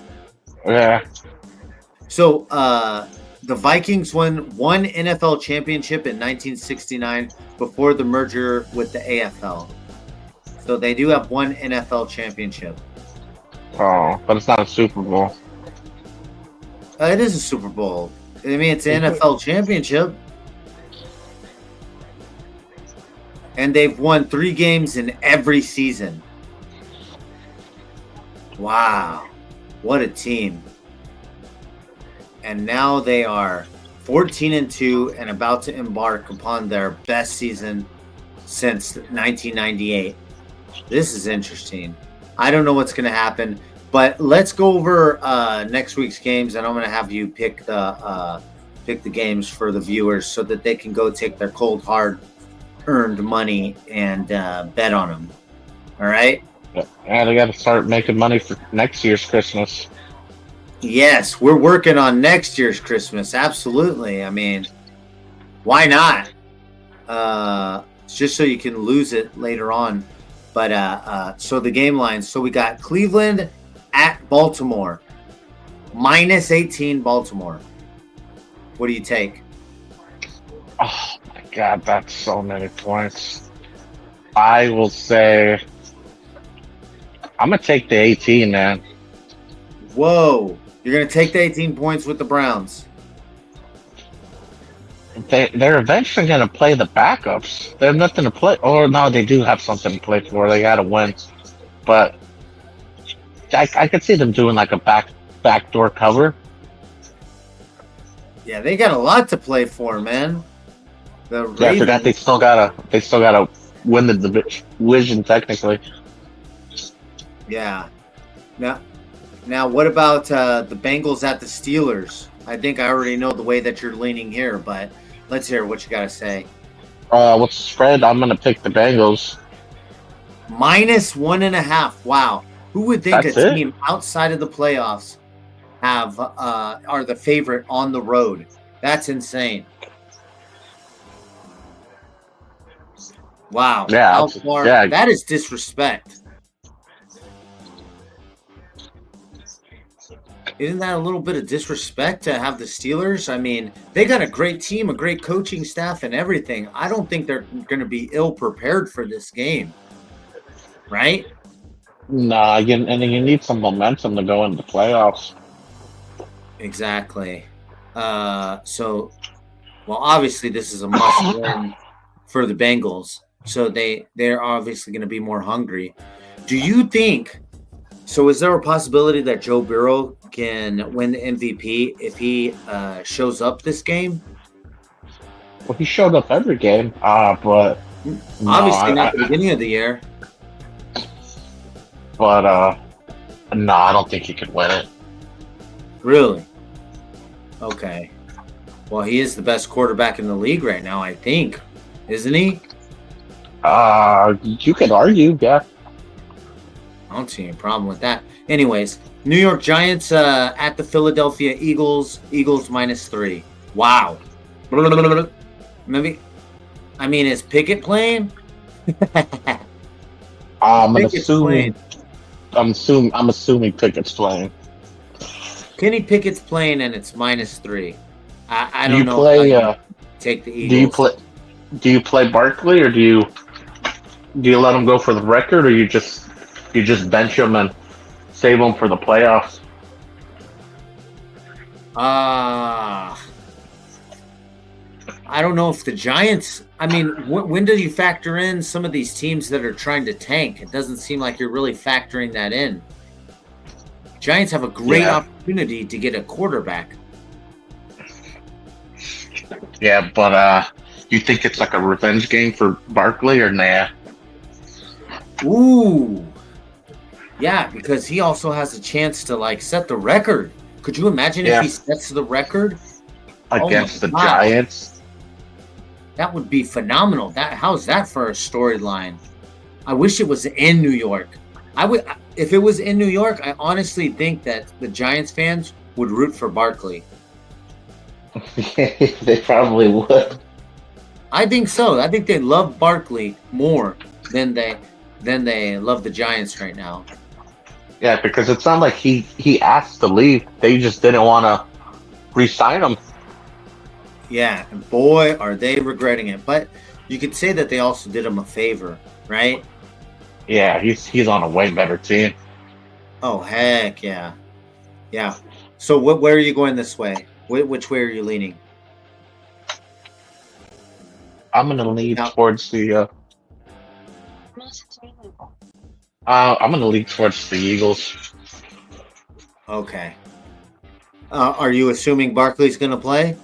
Speaker 5: Yeah.
Speaker 1: So the Vikings won one NFL championship in 1969 before the merger with the AFL. So they do have one NFL championship.
Speaker 5: Oh, but it's not a Super Bowl.
Speaker 1: It is a Super Bowl. I mean, it's an NFL championship. And they've won 3 games in every season. Wow. What a team. And now they are 14-2 and about to embark upon their best season since 1998. This is interesting. I don't know what's going to happen, but let's go over next week's games, and I'm going to have you pick the games for the viewers so that they can go take their cold, hard-earned money and bet on them. All right?
Speaker 5: Yeah, they got to start making money for next year's Christmas.
Speaker 1: Yes, we're working on next year's Christmas. Absolutely. I mean, why not? Just so you can lose it later on. But so the game lines. So we got Cleveland at Baltimore. -18 Baltimore. What do you take?
Speaker 5: Oh my God, that's so many points. I will say I'm gonna take the 18, man.
Speaker 1: Whoa. You're going to take the 18 points with the Browns.
Speaker 5: They're eventually going to play the backups. They have nothing to play. Or no, they do have something to play for. They got to win. But I could see them doing like a backdoor cover.
Speaker 1: Yeah, they got a lot to play for, man. The Ravens,
Speaker 5: Yeah, I forgot they still gotta win the division technically.
Speaker 1: Yeah. Now, what about the Bengals at the Steelers? I think I already know the way that you're leaning here, but let's hear what you got to say.
Speaker 5: What's the spread? I'm gonna pick the Bengals.
Speaker 1: -1.5. Wow. Who would think
Speaker 5: That's
Speaker 1: a
Speaker 5: it?
Speaker 1: team outside of the playoffs are the favorite on the road? That's insane. Wow.
Speaker 5: Yeah,
Speaker 1: How far?
Speaker 5: yeah.
Speaker 1: That is disrespect. Isn't that a little bit of disrespect to have the Steelers? I mean, they got a great team, a great coaching staff, and everything. I don't think they're going to be ill prepared for this game, right?
Speaker 5: Nah, and you need some momentum to go into the playoffs.
Speaker 1: Exactly. So, obviously, this is a must win for the Bengals. So they're obviously going to be more hungry. Do you think? So, is there a possibility that Joe Burrow can win the MVP if he shows up this game?
Speaker 5: Well, he showed up every game, but
Speaker 1: Obviously, not
Speaker 5: no,
Speaker 1: at the beginning of the year.
Speaker 5: But no, I don't think he could win it.
Speaker 1: Really? Okay. Well, he is the best quarterback in the league right now, I think. Isn't he?
Speaker 5: You could argue, yeah.
Speaker 1: I don't see any problem with that. Anyways, New York Giants at the Philadelphia Eagles. Eagles -3. Wow. Maybe. I mean, is Pickett playing?
Speaker 5: I'm
Speaker 1: Pickett's
Speaker 5: assuming. I'm assuming Pickett's playing.
Speaker 1: Kenny Pickett's playing, and it's -3. I
Speaker 5: Do
Speaker 1: don't
Speaker 5: you
Speaker 1: know.
Speaker 5: play?
Speaker 1: How you take the Eagles.
Speaker 5: Do you play Barkley, or do you let him go for the record, or you just bench him and save him for the playoffs?
Speaker 1: I don't know if the Giants. I mean, when do you factor in some of these teams that are trying to tank? It doesn't seem like you're really factoring that in. Giants have a great opportunity to get a quarterback.
Speaker 5: Yeah, but you think it's like a revenge game for Barkley, or nah?
Speaker 1: Ooh. Yeah, because he also has a chance to set the record. Could you imagine if he sets the record
Speaker 5: Against the
Speaker 1: God.
Speaker 5: Giants?
Speaker 1: That would be phenomenal. How's that for a storyline? I wish it was in New York. If it was in New York, I honestly think that the Giants fans would root for Barkley.
Speaker 5: They probably would.
Speaker 1: I think so. I think they love Barkley more than they love the Giants right now.
Speaker 5: Yeah, because it's not like he asked to leave. They just didn't want to re-sign him.
Speaker 1: Yeah, and boy, are they regretting it. But you could say that they also did him a favor, right?
Speaker 5: Yeah, he's on a way better team.
Speaker 1: Oh, heck yeah. Yeah. So where are you going this way? Which way are you leaning?
Speaker 5: I'm gonna lead
Speaker 1: Now-
Speaker 5: towards the. I'm gonna lead towards the Eagles.
Speaker 1: Okay. Are you assuming Barkley's going to play?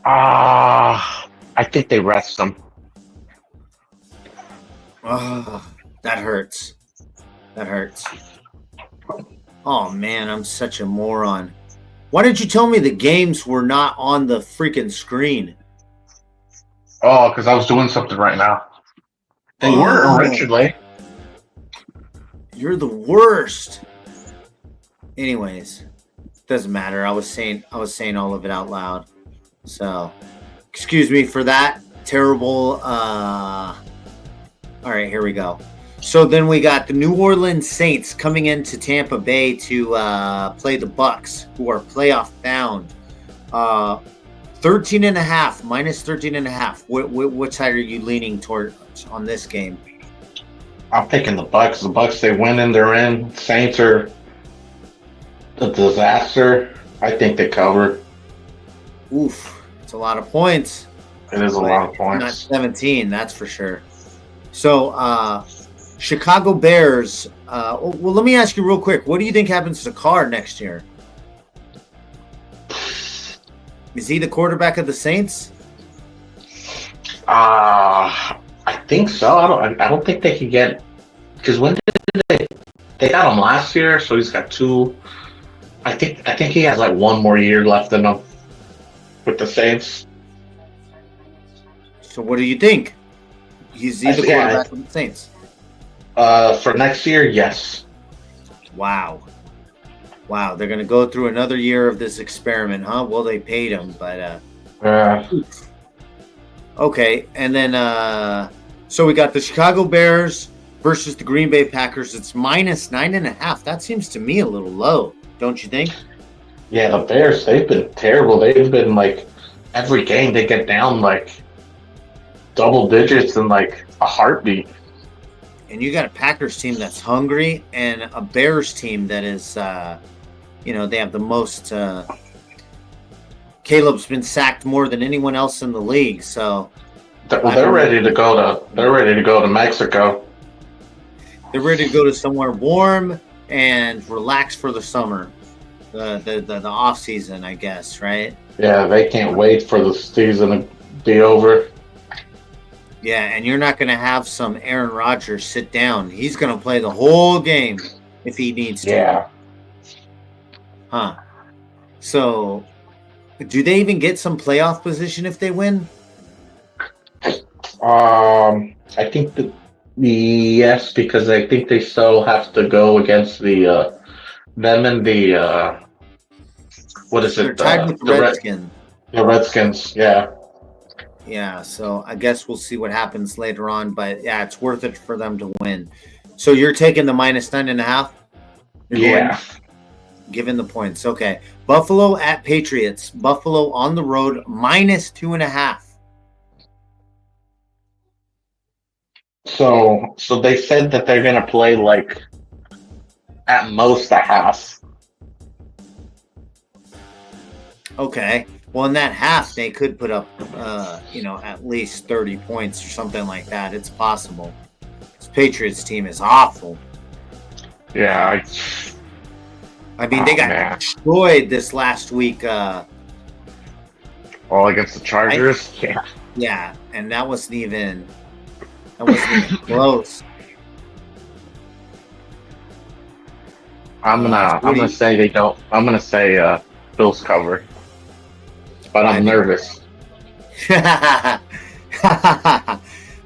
Speaker 5: I think they rest him.
Speaker 1: Oh, that hurts. That hurts. Oh, man, I'm such a moron. Why didn't you tell me the games were not on the freaking screen?
Speaker 5: Oh, because I was doing something right now. They were originally.
Speaker 1: You're the worst. Anyways, doesn't matter. I was saying all of it out loud. So, excuse me for that terrible. All right, here we go. So then we got the New Orleans Saints coming into Tampa Bay to play the Bucks, who are playoff bound. 13.5 minus 13.5. What side are you leaning towards on this game?
Speaker 5: I'm picking the Bucks. The Bucks, they win and they're in. Saints are a disaster. I think they cover.
Speaker 1: Oof, it's a lot of points.
Speaker 5: It is a lot of points.
Speaker 1: Not 17, that's for sure. So, Chicago Bears. Well, let me ask you real quick. What do you think happens to Carr next year? Is he the quarterback of the Saints?
Speaker 5: I think so. I don't think they can get, because when did they got him last year, so he's got 2. I think he has like 1 more year left in him with the Saints.
Speaker 1: So what do you think? He's the quarterback of the Saints.
Speaker 5: For next year, yes.
Speaker 1: Wow, they're gonna go through another year of this experiment, huh? Well, they paid him, but okay. And then so we got the Chicago Bears versus the Green Bay Packers. It's minus 9.5. That seems to me a little low, don't you think?
Speaker 5: Yeah, the Bears, they've been terrible. They've been like every game they get down like double digits in like a heartbeat.
Speaker 1: And you got a Packers team that's hungry and a Bears team that is, they have the most. Caleb's been sacked more than anyone else in the league, so
Speaker 5: they're ready to go to. They're ready to go to Mexico.
Speaker 1: They're ready to go to somewhere warm and relax for the summer, the off season, I guess, right?
Speaker 5: Yeah, they can't wait for the season to be over.
Speaker 1: Yeah, and you're not going to have some Aaron Rodgers sit down. He's going to play the whole game if he needs to.
Speaker 5: Yeah.
Speaker 1: Huh. So, do they even get some playoff position if they win?
Speaker 5: I think that yes, because I think they still have to go against the them and the what is
Speaker 1: They're
Speaker 5: it?
Speaker 1: tied with the Redskins.
Speaker 5: The Redskins, yeah.
Speaker 1: Yeah, so I guess we'll see what happens later on, but yeah, it's worth it for them to win. So you're taking the minus 9.5?
Speaker 5: Yeah.
Speaker 1: Given the points. Okay. Buffalo at Patriots. Buffalo on the road, minus 2.5.
Speaker 5: So they said that they're gonna play like at most a half.
Speaker 1: Okay. Well, in that half, they could put up, at least 30 points or something like that. It's possible. This Patriots team is awful.
Speaker 5: Yeah.
Speaker 1: I mean, they got destroyed this last week.
Speaker 5: All against the Chargers.
Speaker 1: Yeah, and that wasn't even close.
Speaker 5: I'm gonna say they don't. I'm gonna say Bills cover, but I'm nervous.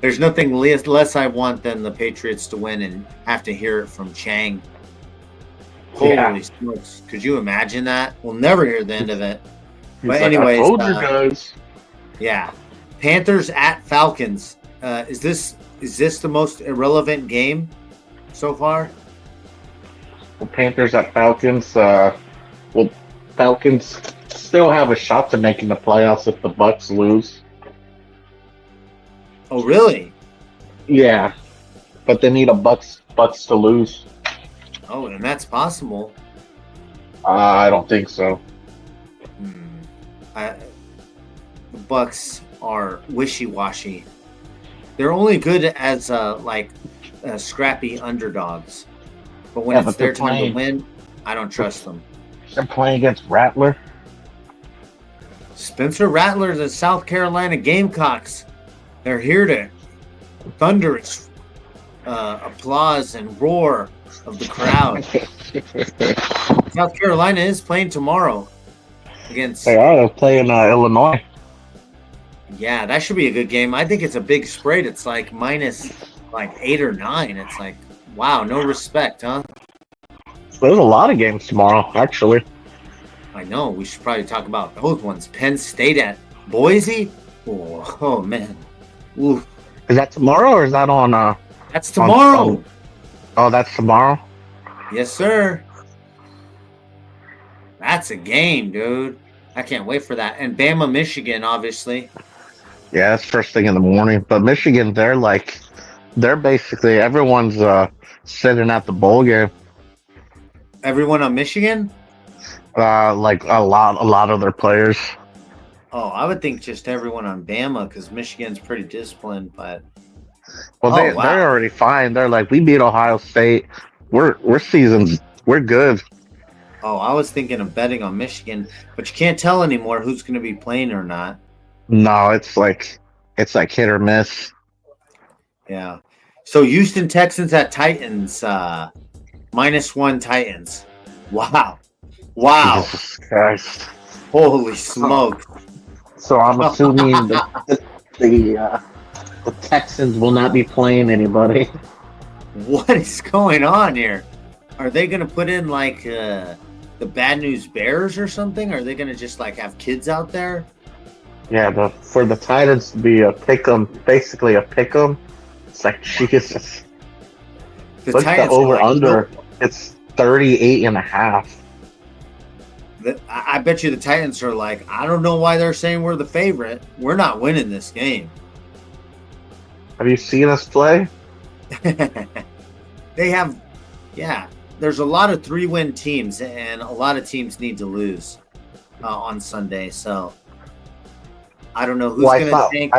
Speaker 1: There's nothing less I want than the Patriots to win and have to hear it from Chang. Holy smokes. Could you imagine that? We'll never hear the end of it.
Speaker 5: He's
Speaker 1: But
Speaker 5: like,
Speaker 1: anyways,
Speaker 5: I told you guys.
Speaker 1: yeah. Panthers at Falcons. Is this the most irrelevant game so far?
Speaker 5: The Panthers at Falcons. Well, Falcons still have a shot to making the playoffs if the Bucks lose.
Speaker 1: Oh, really?
Speaker 5: Yeah, but they need a Bucks to lose.
Speaker 1: Oh, and that's possible.
Speaker 5: I don't think so.
Speaker 1: The Bucks are wishy-washy. They're only good as scrappy underdogs. But when it's their time to win, I don't trust them.
Speaker 5: They're playing against Rattler.
Speaker 1: Spencer Rattler, the South Carolina Gamecocks. They're here to thunderous applause and roar of the crowd. South Carolina is playing tomorrow against.
Speaker 5: They're playing Illinois.
Speaker 1: Yeah, that should be a good game. I think it's a big spread. It's like minus 8 or 9. It's like, wow, no respect, huh?
Speaker 5: There's a lot of games tomorrow, actually.
Speaker 1: I know. We should probably talk about those ones. Penn State at Boise. Oh man. Ooh.
Speaker 5: Is that tomorrow or is that on?
Speaker 1: That's tomorrow.
Speaker 5: Oh, that's tomorrow?
Speaker 1: Yes, sir. That's a game, dude. I can't wait for that. And Bama, Michigan, obviously.
Speaker 5: Yeah, that's first thing in the morning. But Michigan, they're basically everyone's sitting at the bowl game.
Speaker 1: Everyone on Michigan?
Speaker 5: Like a lot of their players.
Speaker 1: Oh, I would think just everyone on Bama because Michigan's pretty disciplined, but
Speaker 5: they're already fine. They're like, we beat Ohio State. We're good.
Speaker 1: Oh, I was thinking of betting on Michigan, but you can't tell anymore who's going to be playing or not.
Speaker 5: No, it's like hit or miss.
Speaker 1: Yeah. So Houston Texans at Titans, -1 Titans. Wow.
Speaker 5: Jesus Christ.
Speaker 1: Holy smoke.
Speaker 5: So I'm assuming the Texans will not be playing anybody.
Speaker 1: What is going on here? Are they going to put in the Bad News Bears or something? Are they going to just have kids out there?
Speaker 5: Yeah, for the Titans to be a pick'em, basically a pick'em. It's like Jesus. Look at the over under. It's 38.5.
Speaker 1: I bet you the Titans are like, I don't know why they're saying we're the favorite. We're not winning this game.
Speaker 5: Have you seen us play?
Speaker 1: They have, yeah. There's a lot of 3-win teams, and a lot of teams need to lose on Sunday. So I don't know who's going to think.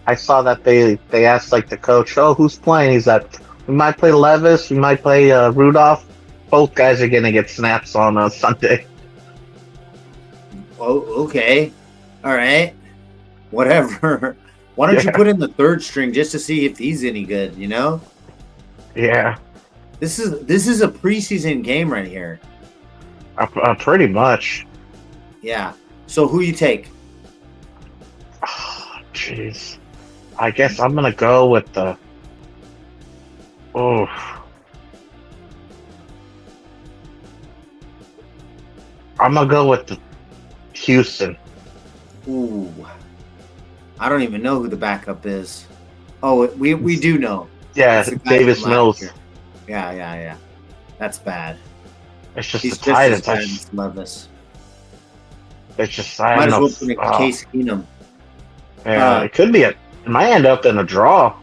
Speaker 5: I saw that they asked the coach, oh, who's playing? He's like, we might play Levis, we might play Rudolph. Both guys are going to get snaps on Sunday.
Speaker 1: Oh, okay. All right. Whatever. Why don't you put in the third string just to see if he's any good, you know?
Speaker 5: Yeah.
Speaker 1: This is a preseason game right here.
Speaker 5: Pretty much.
Speaker 1: Yeah. So who you take?
Speaker 5: Oh, jeez. I guess I'm going to go with the... Oh. I'm going to go with the Houston.
Speaker 1: Ooh. I don't even know who the backup is. Oh, we do know.
Speaker 5: Yeah, Davis Mills.
Speaker 1: Yeah. That's bad.
Speaker 5: It's just
Speaker 1: He's
Speaker 5: the Titans.
Speaker 1: Just Levis.
Speaker 5: It's just
Speaker 1: might as well put in Case Keenum.
Speaker 5: Yeah, it might end up in a draw.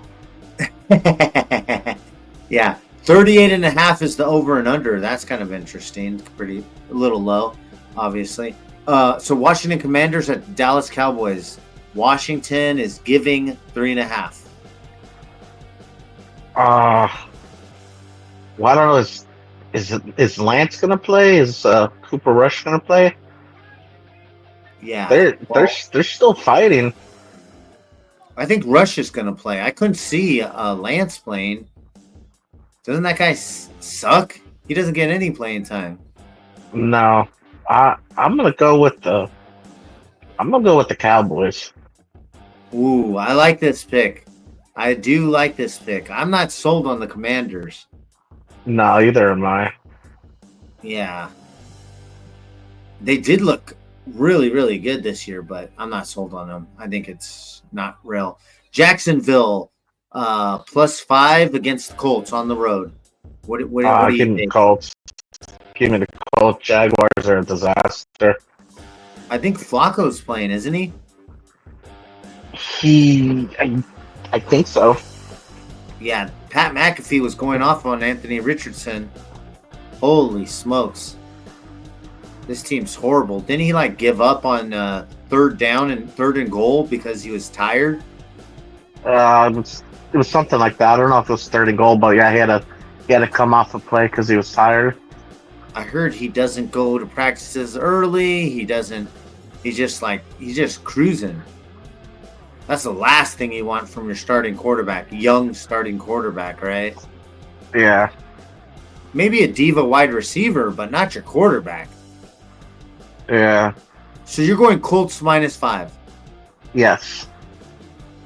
Speaker 1: Yeah, 38.5 is the over and under. That's kind of interesting. A little low, obviously. So Washington Commanders at Dallas Cowboys. Washington is giving 3.5.
Speaker 5: Well, I don't know. Is Lance gonna play? Is Cooper Rush gonna play?
Speaker 1: Yeah,
Speaker 5: they're still fighting.
Speaker 1: I think Rush is gonna play. I couldn't see Lance playing. Doesn't that guy suck? He doesn't get any playing time.
Speaker 5: No, I'm gonna go with the Cowboys.
Speaker 1: Ooh, I like this pick. I do like this pick. I'm not sold on the Commanders.
Speaker 5: No, either am I.
Speaker 1: Yeah. They did look really, really good this year, but I'm not sold on them. I think it's not real. Jacksonville, +5 against the Colts on the road. What do you
Speaker 5: Give me the
Speaker 1: think?
Speaker 5: Colts. Give me the Colts. Jaguars are a disaster.
Speaker 1: I think Flacco's playing, isn't he?
Speaker 5: I think so.
Speaker 1: Yeah, Pat McAfee was going off on Anthony Richardson. Holy smokes. This team's horrible. Didn't he give up on third down and third and goal because he was tired?
Speaker 5: It was something like that. I don't know if it was third and goal, but yeah, he had to come off the play because he was tired.
Speaker 1: I heard he doesn't go to practices early. He's just cruising. That's the last thing you want from your starting quarterback, young starting quarterback, right?
Speaker 5: Yeah.
Speaker 1: Maybe a diva wide receiver, but not your quarterback.
Speaker 5: Yeah.
Speaker 1: So you're going Colts -5.
Speaker 5: Yes.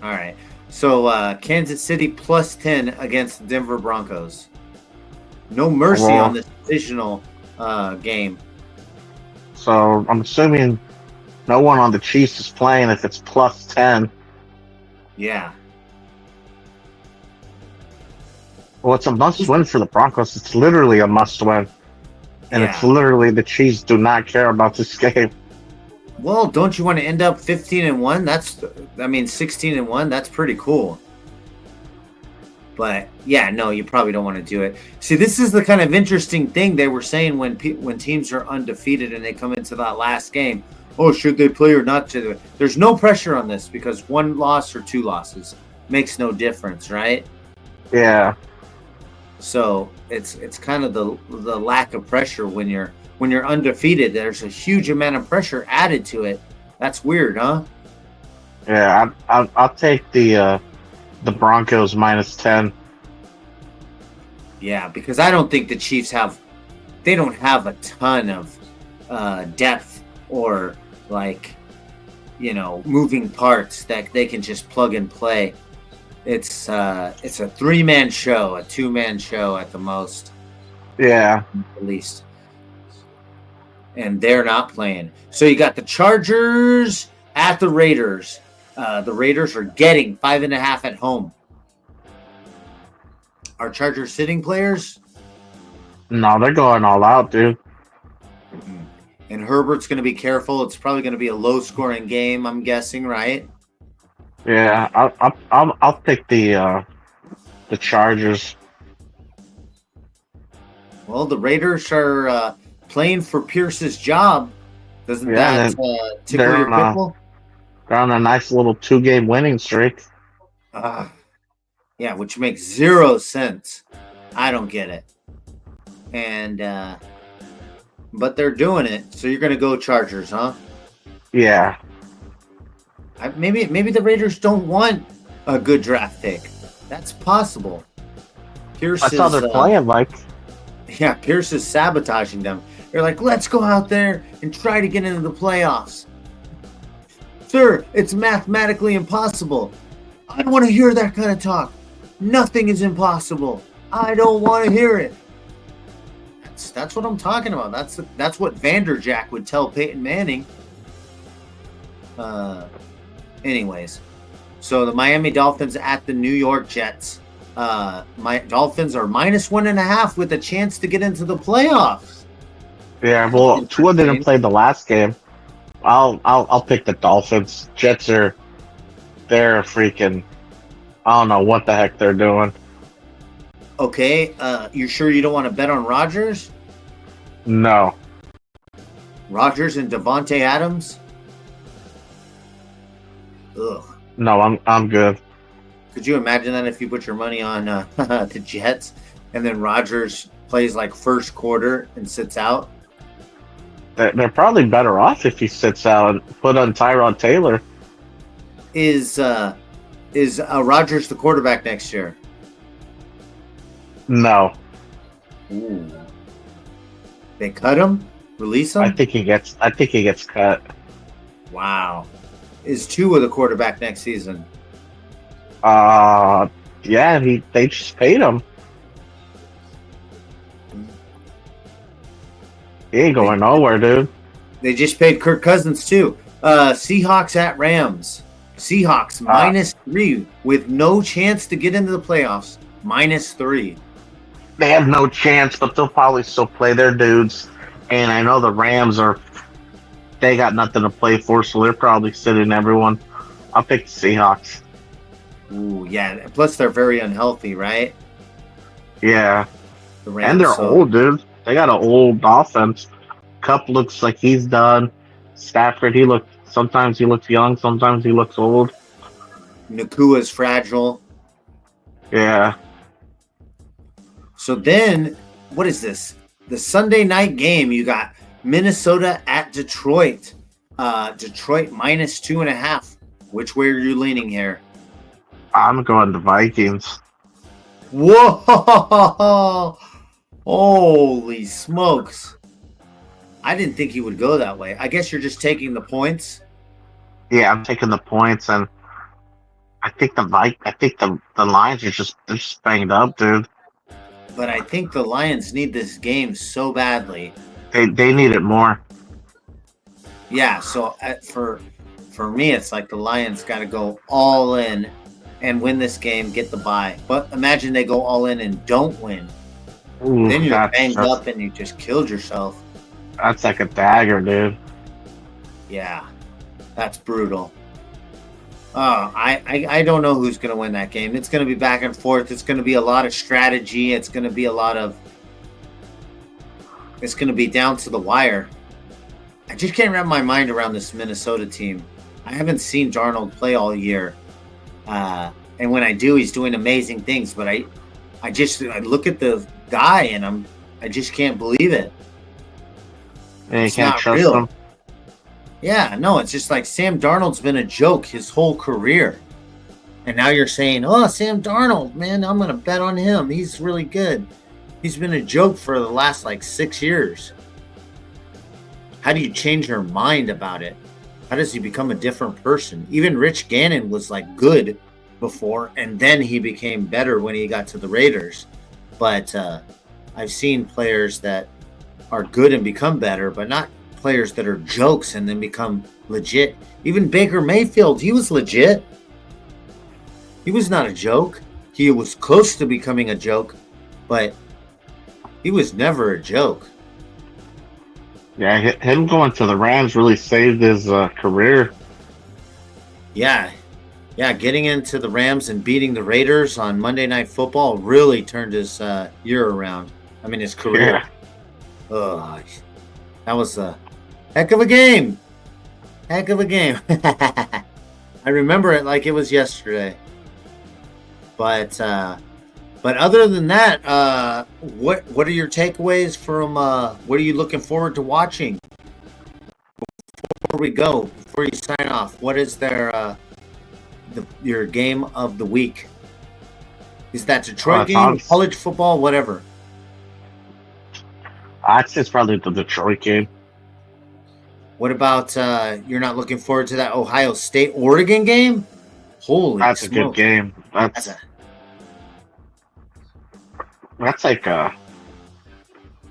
Speaker 1: All right. So Kansas City +10 against the Denver Broncos. No mercy
Speaker 5: Well,
Speaker 1: on this divisional game.
Speaker 5: So I'm assuming no one on the Chiefs is playing if it's +10.
Speaker 1: Yeah.
Speaker 5: Well, it's a must-win for the Broncos. It's literally a must-win. And it's
Speaker 1: Yeah.
Speaker 5: literally the Chiefs do not care about this game.
Speaker 1: Well, don't you want to end up 15-1? 16-1. That's pretty cool. But yeah, no, you probably don't want to do it. See, this is the kind of interesting thing they were saying when teams are undefeated and they come into that last game. Oh, should they play or not? There's no pressure on this because one loss or two losses makes no difference, right?
Speaker 5: Yeah.
Speaker 1: So it's kind of the lack of pressure when you're undefeated. There's a huge amount of pressure added to it. That's weird, huh?
Speaker 5: Yeah, I'll take the Broncos -10.
Speaker 1: Yeah, because I don't think the Chiefs don't have a ton of depth or moving parts that they can just plug and play. It's a 3-man show, a 2-man show at the most.
Speaker 5: Yeah.
Speaker 1: At least. And they're not playing. So you got the Chargers at the Raiders. The Raiders are getting 5.5 at home. Are Chargers sitting players?
Speaker 5: No, they're going all out, dude.
Speaker 1: And Herbert's going to be careful. It's probably going to be a low-scoring game, I'm guessing, right?
Speaker 5: Yeah, I'll pick the Chargers.
Speaker 1: Well, the Raiders are playing for Pierce's job. Doesn't that tickle your pickle?
Speaker 5: They're on a nice little 2-game winning streak.
Speaker 1: Yeah, which makes 0 sense. I don't get it. And but they're doing it. So you're going to go Chargers, huh?
Speaker 5: Yeah.
Speaker 1: Maybe the Raiders don't want a good draft pick. That's possible.
Speaker 5: That's how they're playing, Mike.
Speaker 1: Yeah, Pierce is sabotaging them. They're like, let's go out there and try to get into the playoffs. Sir, it's mathematically impossible. I don't want to hear that kind of talk. Nothing is impossible. I don't want to hear it. That's what I'm talking about. That's what Vanderjack would tell Peyton Manning. Anyways, so the Miami Dolphins at the New York Jets. My Dolphins are -1.5 with a chance to get into the playoffs.
Speaker 5: Yeah, well, Tua didn't play the last game. I'll pick the Dolphins. Jets they're freaking. I don't know what the heck they're doing.
Speaker 1: Okay, you sure you don't want to bet on Rodgers?
Speaker 5: No.
Speaker 1: Rodgers and Devontae Adams? Ugh.
Speaker 5: No, I'm good.
Speaker 1: Could you imagine that if you put your money on the Jets and then Rodgers plays first quarter and sits out?
Speaker 5: They're probably better off if he sits out and put on Tyrod Taylor.
Speaker 1: Is Rodgers the quarterback next year?
Speaker 5: No.
Speaker 1: Ooh. They cut him? Release him?
Speaker 5: I think he gets cut.
Speaker 1: Wow. is Tua the quarterback next season?
Speaker 5: Yeah, they just paid him. He ain't going nowhere, dude.
Speaker 1: They just paid Kirk Cousins too. Seahawks at Rams. Seahawks -3 with no chance to get into the playoffs. -3.
Speaker 5: They have no chance, but they'll probably still play their dudes. And I know the Rams they got nothing to play for, so they're probably sitting everyone. I'll pick the Seahawks.
Speaker 1: Ooh, yeah. Plus, they're very unhealthy, right?
Speaker 5: Yeah.
Speaker 1: The Rams,
Speaker 5: And they're old, dude. They got an old offense. Cup looks like he's done. Stafford, sometimes he looks young, sometimes he looks old.
Speaker 1: Nakua's fragile.
Speaker 5: Yeah.
Speaker 1: So then, what is this? The Sunday night game, you got Minnesota at Detroit. Detroit -2.5. Which way are you leaning here?
Speaker 5: I'm going the Vikings.
Speaker 1: Whoa! Holy smokes. I didn't think he would go that way. I guess you're just taking the points.
Speaker 5: Yeah, I'm taking the points, and I think the Lions are just banged up, dude.
Speaker 1: But I think the Lions need this game so badly.
Speaker 5: They need it more.
Speaker 1: Yeah, so for me, it's like the Lions got to go all in and win this game, get the bye. But imagine they go all in and don't win.
Speaker 5: Ooh,
Speaker 1: Then you're banged up and you just killed yourself.
Speaker 5: That's like a dagger, dude.
Speaker 1: Yeah, that's brutal. I don't know who's going to win that game. It's going to be back and forth. It's going to be a lot of strategy. It's going to be it's going to be down to the wire. I just can't wrap my mind around this Minnesota team. I haven't seen Darnold play all year. And when I do, he's doing amazing things. But I look at the guy and I just can't believe it.
Speaker 5: And you
Speaker 1: It's
Speaker 5: can't
Speaker 1: not
Speaker 5: trust
Speaker 1: real.
Speaker 5: them.
Speaker 1: Yeah, no, it's just like Sam Darnold's been a joke his whole career. And now you're saying, oh, Sam Darnold, man, I'm going to bet on him. He's really good. He's been a joke for the last 6 years. How do you change your mind about it? How does he become a different person? Even Rich Gannon was good before, and then he became better when he got to the Raiders. But I've seen players that are good and become better, but not players that are jokes and then become legit. Even Baker Mayfield, he was legit. He was not a joke. He was close to becoming a joke, but he was never a joke.
Speaker 5: Yeah, him going to the Rams really saved his career.
Speaker 1: Yeah, getting into the Rams and beating the Raiders on Monday Night Football really turned his year around. I mean, his career.
Speaker 5: Yeah.
Speaker 1: Oh, that was a heck of a game. Heck of a game. I remember it like it was yesterday. But other than that, what are your takeaways from what are you looking forward to watching? Before you sign off, what is your game of the week? Is that Detroit game, college football, whatever?
Speaker 5: I'd say it's probably the Detroit game.
Speaker 1: What about you're not looking forward to that Ohio State-Oregon game? Holy
Speaker 5: That's
Speaker 1: smoke.
Speaker 5: a good game. That's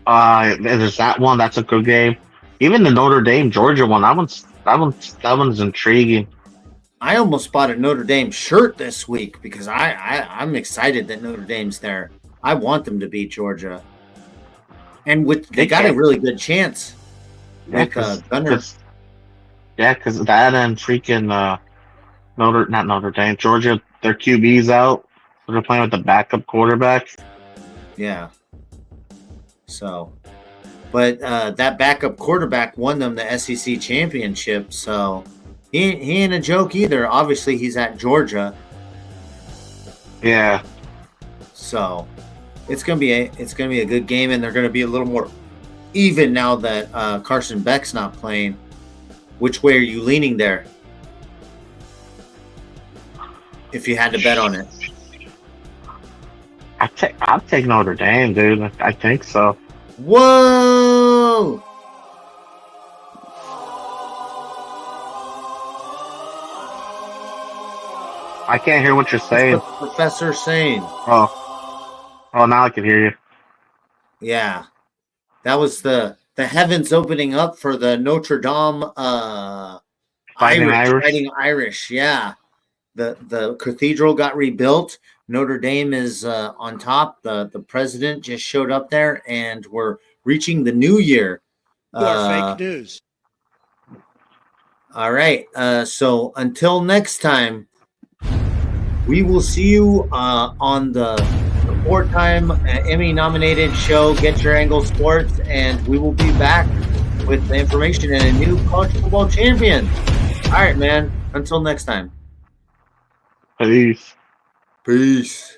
Speaker 5: there's that one. That's a good game. Even the Notre Dame Georgia one. That one's intriguing.
Speaker 1: I almost bought a Notre Dame shirt this week because I'm excited that Notre Dame's there. I want them to beat Georgia, and they got a really good chance.
Speaker 5: Yeah,
Speaker 1: with Gunner.
Speaker 5: Because that and freaking not Notre Dame, Georgia, their QB's out. They're playing with the backup quarterback.
Speaker 1: Yeah. So, but that backup quarterback won them the SEC championship. So he ain't a joke either. Obviously, he's at Georgia.
Speaker 5: Yeah.
Speaker 1: So it's gonna be a good game, and they're gonna be a little more even now that Carson Beck's not playing. Which way are you leaning there? If you had to bet on it.
Speaker 5: I'll take Notre Dame, dude. I think so.
Speaker 1: Whoa!
Speaker 5: I can't hear what you're saying.
Speaker 1: What's the professor saying?
Speaker 5: Oh, now I can hear you.
Speaker 1: Yeah, that was the heavens opening up for the Notre Dame Fighting Irish. Yeah, the cathedral got rebuilt. Notre Dame is on top. The president just showed up there, and we're reaching the new year.
Speaker 2: Fake news.
Speaker 1: All right. So until next time, we will see you on the four-time Emmy-nominated show, Get Your Angle Sports, and we will be back with the information and a new college football champion. All right, man. Until next time.
Speaker 5: Peace.
Speaker 1: Peace.